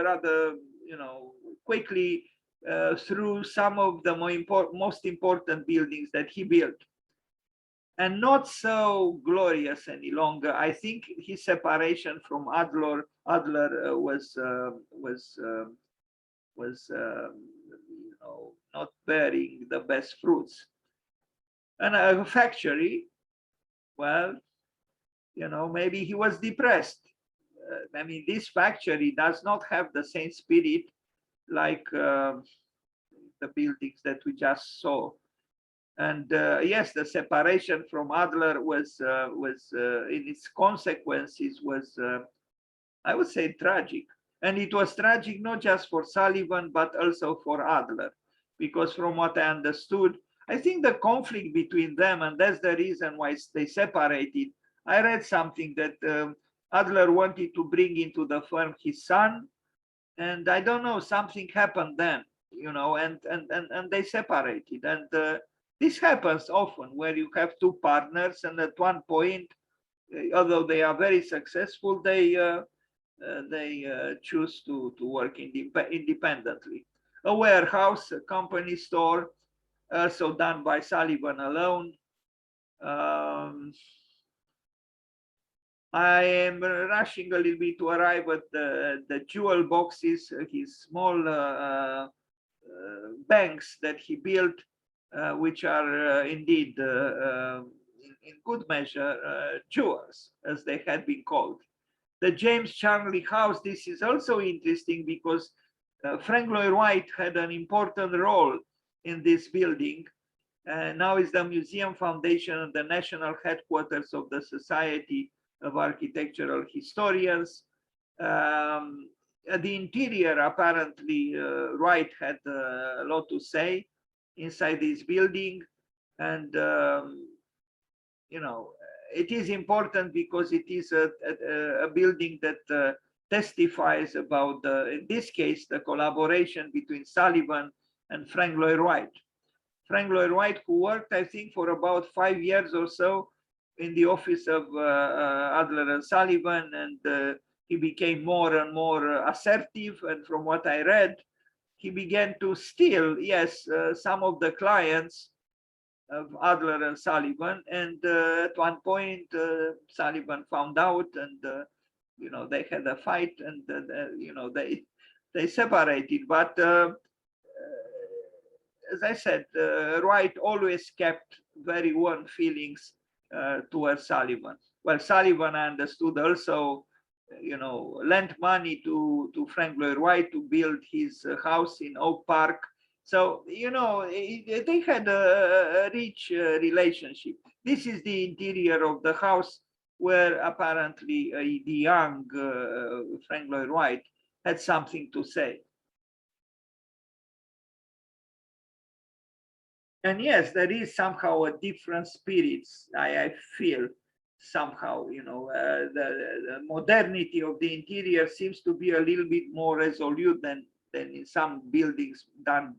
[SPEAKER 1] rather, you know, quickly through some of the most important buildings that he built. And not so glorious any longer. I think his separation from Adler was you know, not bearing the best fruits. And a factory, well, you know, maybe he was depressed. I mean, this factory does not have the same spirit like the buildings that we just saw. And yes, the separation from Adler was in its consequences was, I would say, tragic. And it was tragic not just for Sullivan, but also for Adler, because from what I understood, I think the conflict between them, and that's the reason why they separated. I read something that Adler wanted to bring into the firm his son, and I don't know, something happened then, you know, and they separated. And this happens often where you have two partners, and at one point, although they are very successful, they choose to work independently. A warehouse, a company store, also done by Sullivan alone. I am rushing a little bit to arrive at the jewel boxes, his small banks that he built, which are indeed in good measure jewels, as they had been called. The James Charnley House, this is also interesting because Frank Lloyd Wright had an important role in this building. Now is the Museum Foundation and the national headquarters of the Society of Architectural Historians. The interior, apparently, Wright had a lot to say inside this building. And, you know, it is important because it is a building that testifies about, in this case, the collaboration between Sullivan and Frank Lloyd Wright. Frank Lloyd Wright, who worked, I think, for about 5 years or so in the office of Adler and Sullivan, and he became more and more assertive. And from what I read, he began to steal, yes, some of the clients of Adler and Sullivan. And at one point, Sullivan found out, and they had a fight, and they separated. But as I said, Wright always kept very warm feelings towards Sullivan. Well, Sullivan, I understood, also lent money to Frank Lloyd Wright to build his house in Oak Park. So they had a rich relationship. This is the interior of the house, where apparently the young Frank Lloyd Wright had something to say. And yes, there is somehow a different spirits, I feel somehow. The modernity of the interior seems to be a little bit more resolute than in some buildings done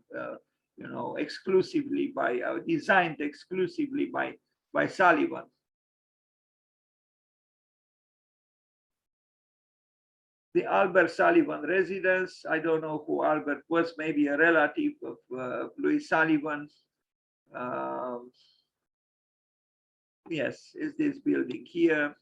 [SPEAKER 1] exclusively by designed exclusively by Sullivan. The Albert Sullivan residence, I don't know who Albert was, maybe a relative of Louis Sullivan. Yes, is this building here.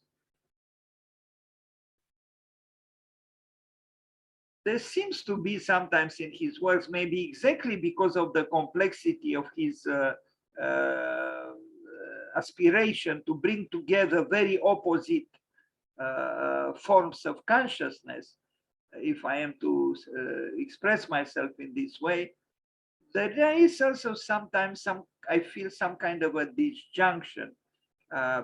[SPEAKER 1] There seems to be sometimes in his works, maybe exactly because of the complexity of his aspiration to bring together very opposite forms of consciousness, if I am to express myself in this way, there is also sometimes I feel some kind of a disjunction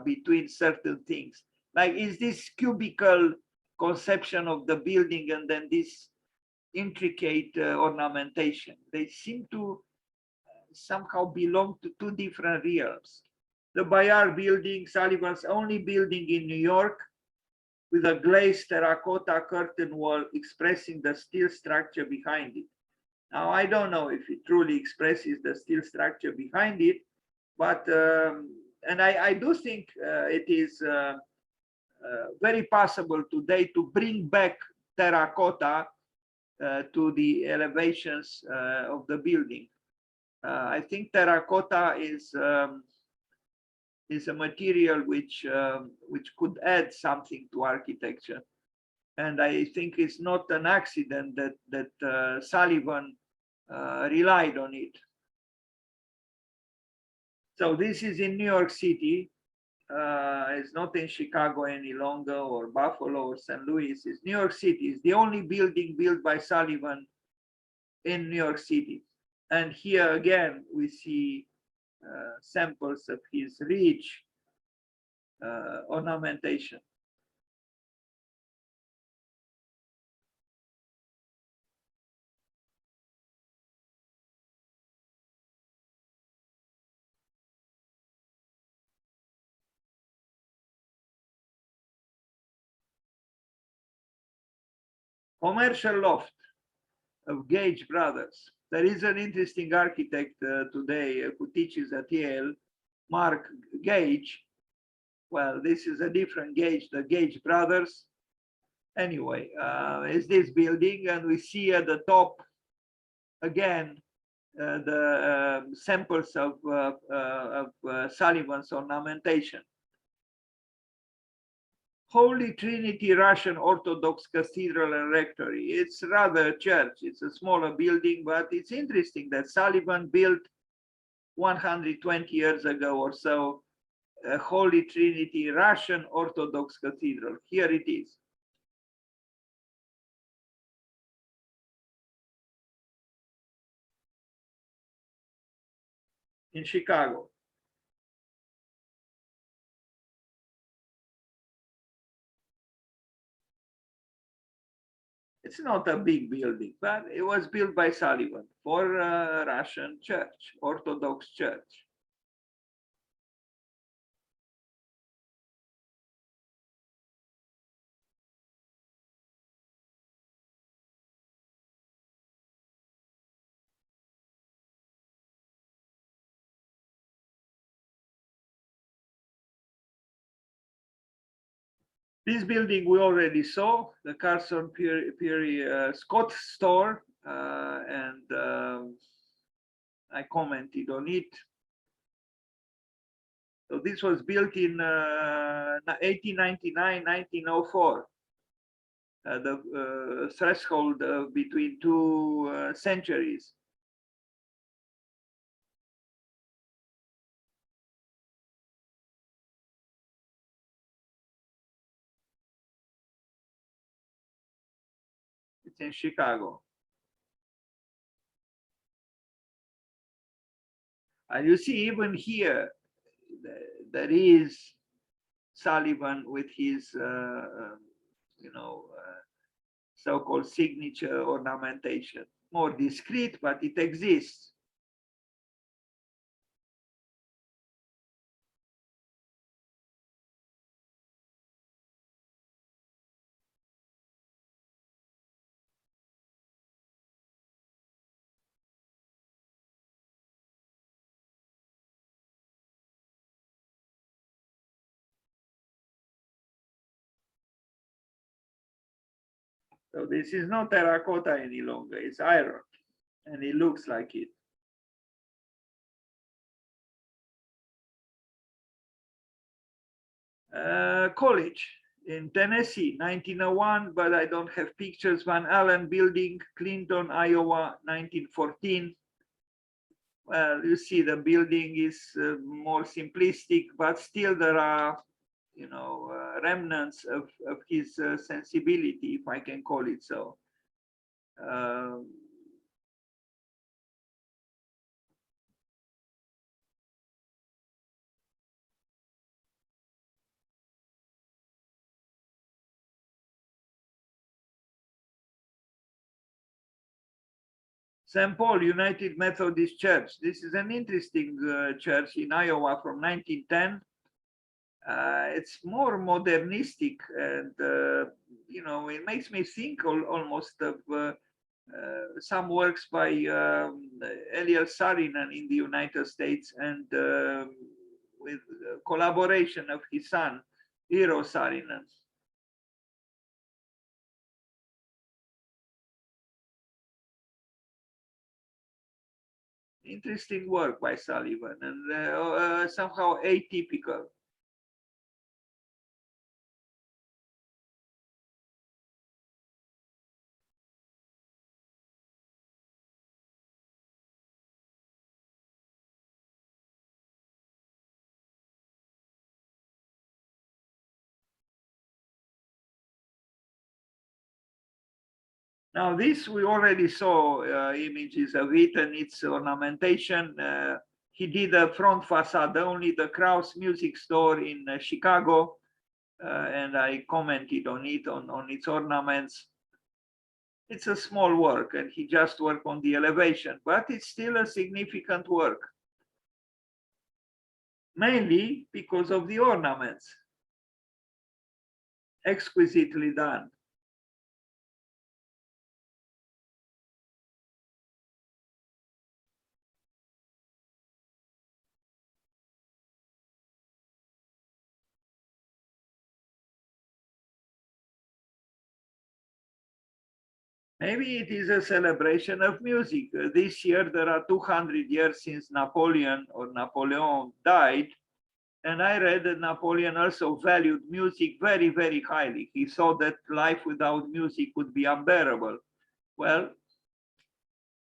[SPEAKER 1] between certain things. Like, is this cubical conception of the building and then this intricate ornamentation? They seem to somehow belong to two different realms. The Bayard building, Sullivan's only building in New York, with a glazed terracotta curtain wall expressing the steel structure behind it. Now, I don't know if it truly expresses the steel structure behind it, but and I do think it is very possible today to bring back terracotta to the elevations of the building. I think terracotta is a material which could add something to architecture, and I think it's not an accident that Sullivan relied on it. So this is in New York City. It's not in Chicago any longer, or Buffalo, or St. Louis. It's New York City. It's the only building built by Sullivan in New York City. And here again, we see samples of his rich ornamentation. Commercial loft of Gage Brothers. There is an interesting architect today who teaches at Yale, Mark Gage. Well, this is a different Gage, the Gage Brothers. Anyway, is this building, and we see at the top again the samples of Sullivan's ornamentation. Holy Trinity Russian Orthodox Cathedral and Rectory. It's rather a church. It's a smaller building, but it's interesting that Sullivan built 120 years ago or so a Holy Trinity Russian Orthodox Cathedral. Here it is. In Chicago. It's not a big building, but it was built by Sullivan for a Russian church, Orthodox church. This building we already saw, the Carson Peary Scott store, and I commented on it. So this was built in 1899, 1904. the threshold between two centuries. It's in Chicago. And you see, even here, there is Sullivan with his, so-called signature ornamentation. More discreet, but it exists. So this is not terracotta any longer, it's iron, and it looks like it. College in Tennessee, 1901, but I don't have pictures. Van Allen Building, Clinton, Iowa, 1914. Well, you see the building is more simplistic, but still there are, remnants of his sensibility, if I can call it so. St. Paul United Methodist Church. This is an interesting church in Iowa from 1910. It's more modernistic, and it makes me think almost of some works by Eliel Saarinen in the United States, and with collaboration of his son, Eero Saarinen. Interesting work by Sullivan, and somehow atypical. Now this, we already saw images of it and its ornamentation. He did a front facade, only the Kraus Music Store in Chicago, and I commented on it, on its ornaments. It's a small work, and he just worked on the elevation, but it's still a significant work, mainly because of the ornaments. Exquisitely done. Maybe it is a celebration of music. This year, there are 200 years since Napoleon died. And I read that Napoleon also valued music very, very highly. He saw that life without music would be unbearable. Well,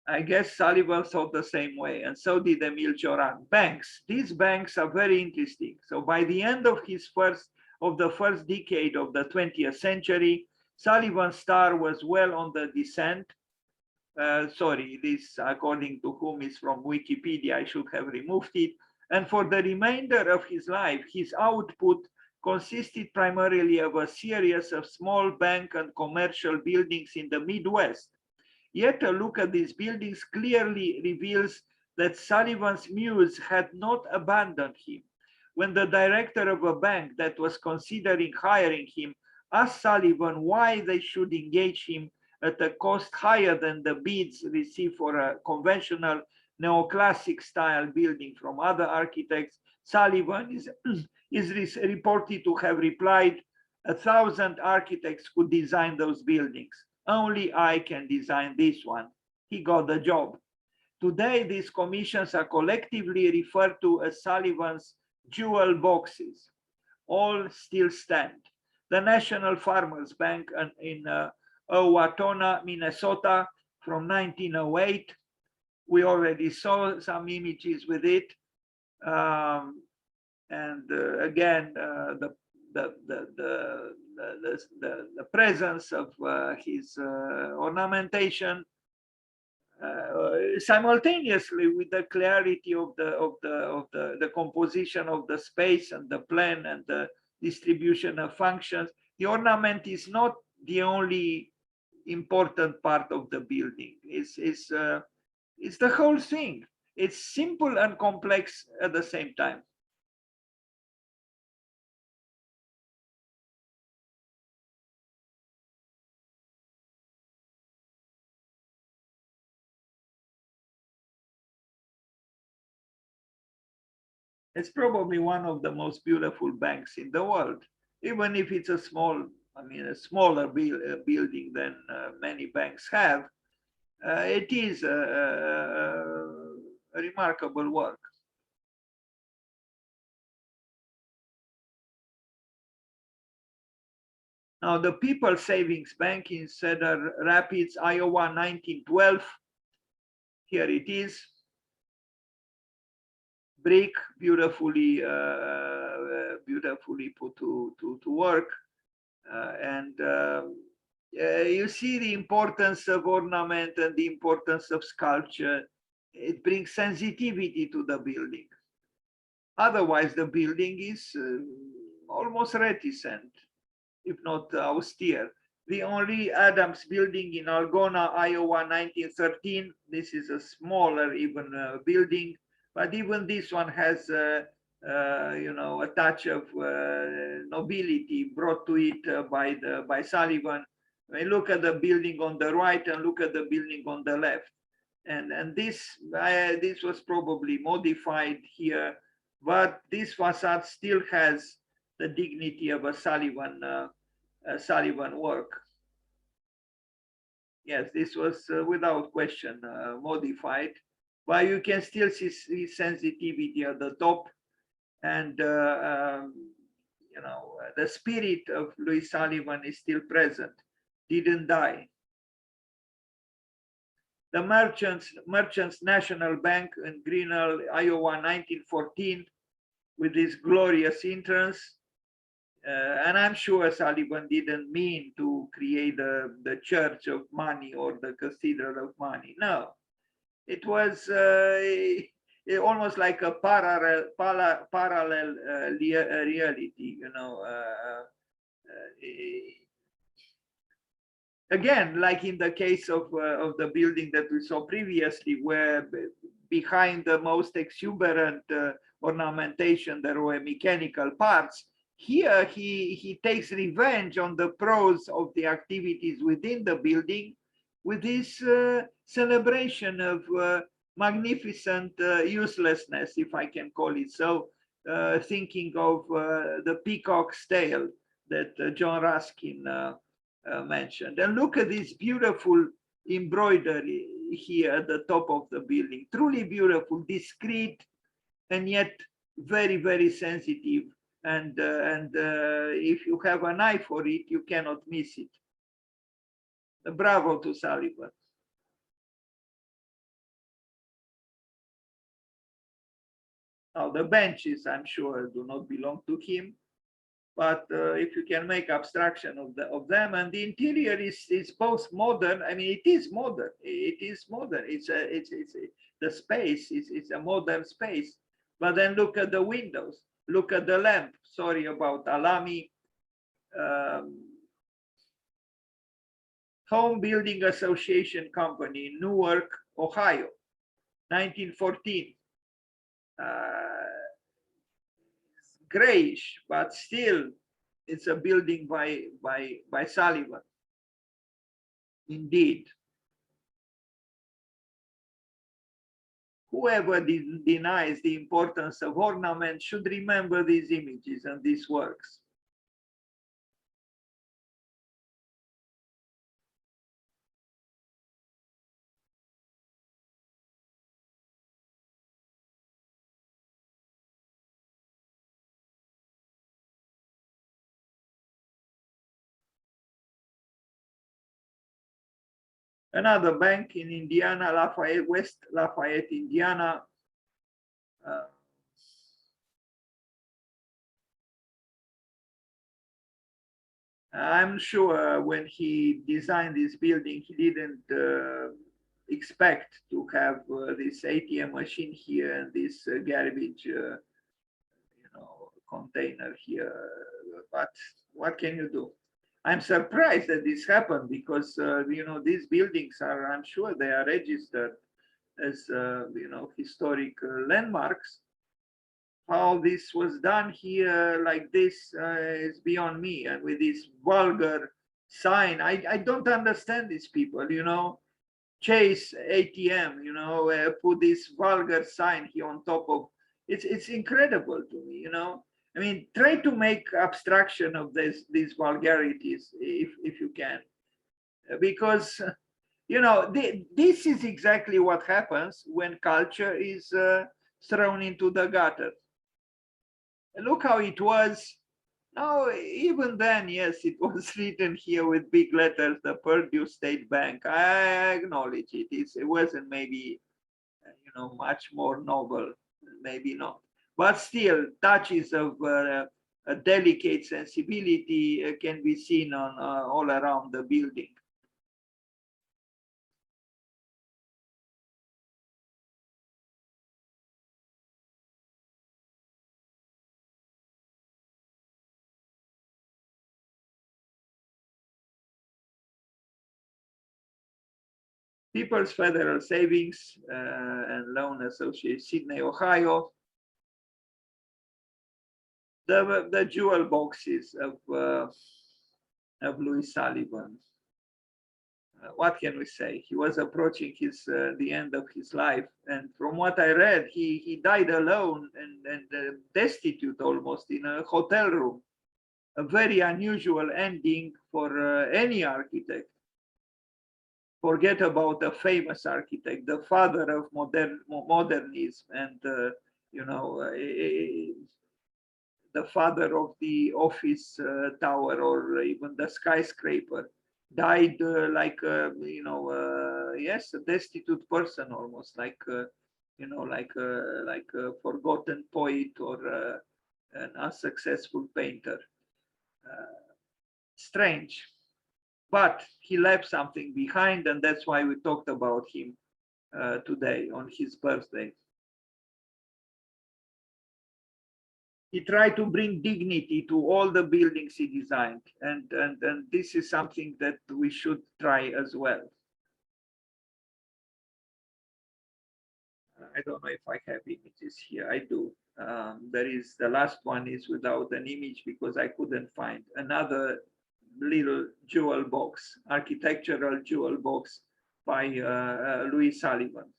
[SPEAKER 1] I guess Sullivan thought the same way, and so did Emile Cioran. Banks. These banks are very interesting. So by the end of the first decade of the 20th century, Sullivan's star was well on the descent. Sorry, this, according to whom, is from Wikipedia. I should have removed it. And for the remainder of his life, his output consisted primarily of a series of small bank and commercial buildings in the Midwest. Yet a look at these buildings clearly reveals that Sullivan's muse had not abandoned him. When the director of a bank that was considering hiring him asked Sullivan why they should engage him at a cost higher than the bids received for a conventional neoclassic style building from other architects, Sullivan is reported to have replied, 1,000 architects could design those buildings. Only I can design this one. He got the job. Today, these commissions are collectively referred to as Sullivan's jewel boxes. All still stand. The National Farmers Bank in Owatonna, Minnesota from 1908. We already saw some images with it. Again, the presence of his ornamentation simultaneously with the clarity of the composition of the space and the plan and the distribution of functions. The ornament is not the only important part of the building. It's the whole thing. It's simple and complex at the same time. It's probably one of the most beautiful banks in the world, even if it's a small, I mean, a smaller building than many banks have. It is a remarkable work. Now, the People Savings Bank in Cedar Rapids, Iowa, 1912. Here it is. Brick, beautifully put to work. You see the importance of ornament and the importance of sculpture. It brings sensitivity to the building. Otherwise, the building is almost reticent, if not austere. The only Adams building in Algona, Iowa, 1913. This is a smaller even building, but even this one has a touch of nobility brought to it by Sullivan. I mean, look at the building on the right and look at the building on the left, and this was probably modified here, but this facade still has the dignity of a Sullivan work. Yes, this was without question modified, but you can still see sensitivity at the top, and the spirit of Louis Sullivan is still present, didn't die. The Merchants National Bank in Grinnell, Iowa, 1914, with this glorious entrance. And I'm sure Sullivan didn't mean to create the church of money or the cathedral of money. No, it was almost like a parallel reality, again, like in the case of the building that we saw previously, where behind the most exuberant ornamentation there were mechanical parts. Here he takes revenge on the pros of the activities within the building with this celebration of magnificent uselessness, if I can call it so, thinking of the peacock's tail that John Ruskin mentioned. And look at this beautiful embroidery here at the top of the building. Truly beautiful, discreet, and yet very, very sensitive. And if you have an eye for it, you cannot miss it. Bravo to Sullivan. Now, the benches, I'm sure, do not belong to him. But if you can make abstraction of them, and the interior is both modern. I mean, it is modern. It is modern. The space it's a modern space. But then look at the windows. Look at the lamp. Sorry about Alami. Home Building Association Company in Newark, Ohio, 1914. Grayish, but still it's a building by Sullivan. Indeed. Whoever denies the importance of ornament should remember these images and these works. Another bank in Indiana, Lafayette, West Lafayette, Indiana. I'm sure when he designed this building, he didn't expect to have this ATM machine here and this garbage, container here. But what can you do? I'm surprised that this happened because these buildings are, I'm sure they are registered as historic landmarks. How this was done here like this is beyond me, and with this vulgar sign. I don't understand these people, Chase ATM, put this vulgar sign here on top of it's incredible to me, I mean, try to make abstraction of these vulgarities if you can, because this is exactly what happens when culture is thrown into the gutter. Look how it was. No, even then, yes, it was written here with big letters, the Purdue State Bank. I acknowledge it. It wasn't maybe, much more noble, maybe not. But still, touches of a delicate sensibility can be seen on all around the building. People's Federal Savings and Loan Association, Sydney, Ohio. The jewel boxes of Louis Sullivan. What can we say? He was approaching the end of his life, and from what I read, he died alone and destitute almost in a hotel room. A very unusual ending for any architect. Forget about a famous architect, the father of modernism, and the father of the office tower or even the skyscraper, died like yes, a destitute person, almost like like a forgotten poet or an unsuccessful painter. Strange. But he left something behind, and that's why we talked about him today on his birthday. He tried to bring dignity to all the buildings he designed, and this is something that we should try as well. I don't know if I have images here. I do. There is, the last one is without an image because I couldn't find another little jewel box, architectural jewel box by Louis Sullivan.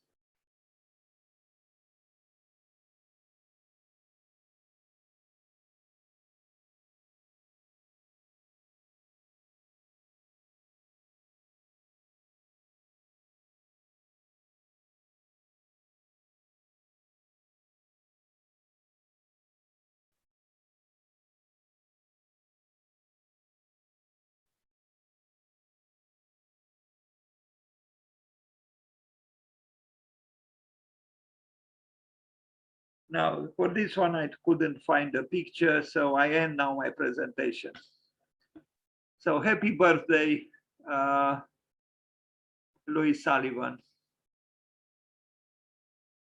[SPEAKER 1] Now, for this one, I couldn't find a picture, so I end now my presentation. So happy birthday, Louis Sullivan.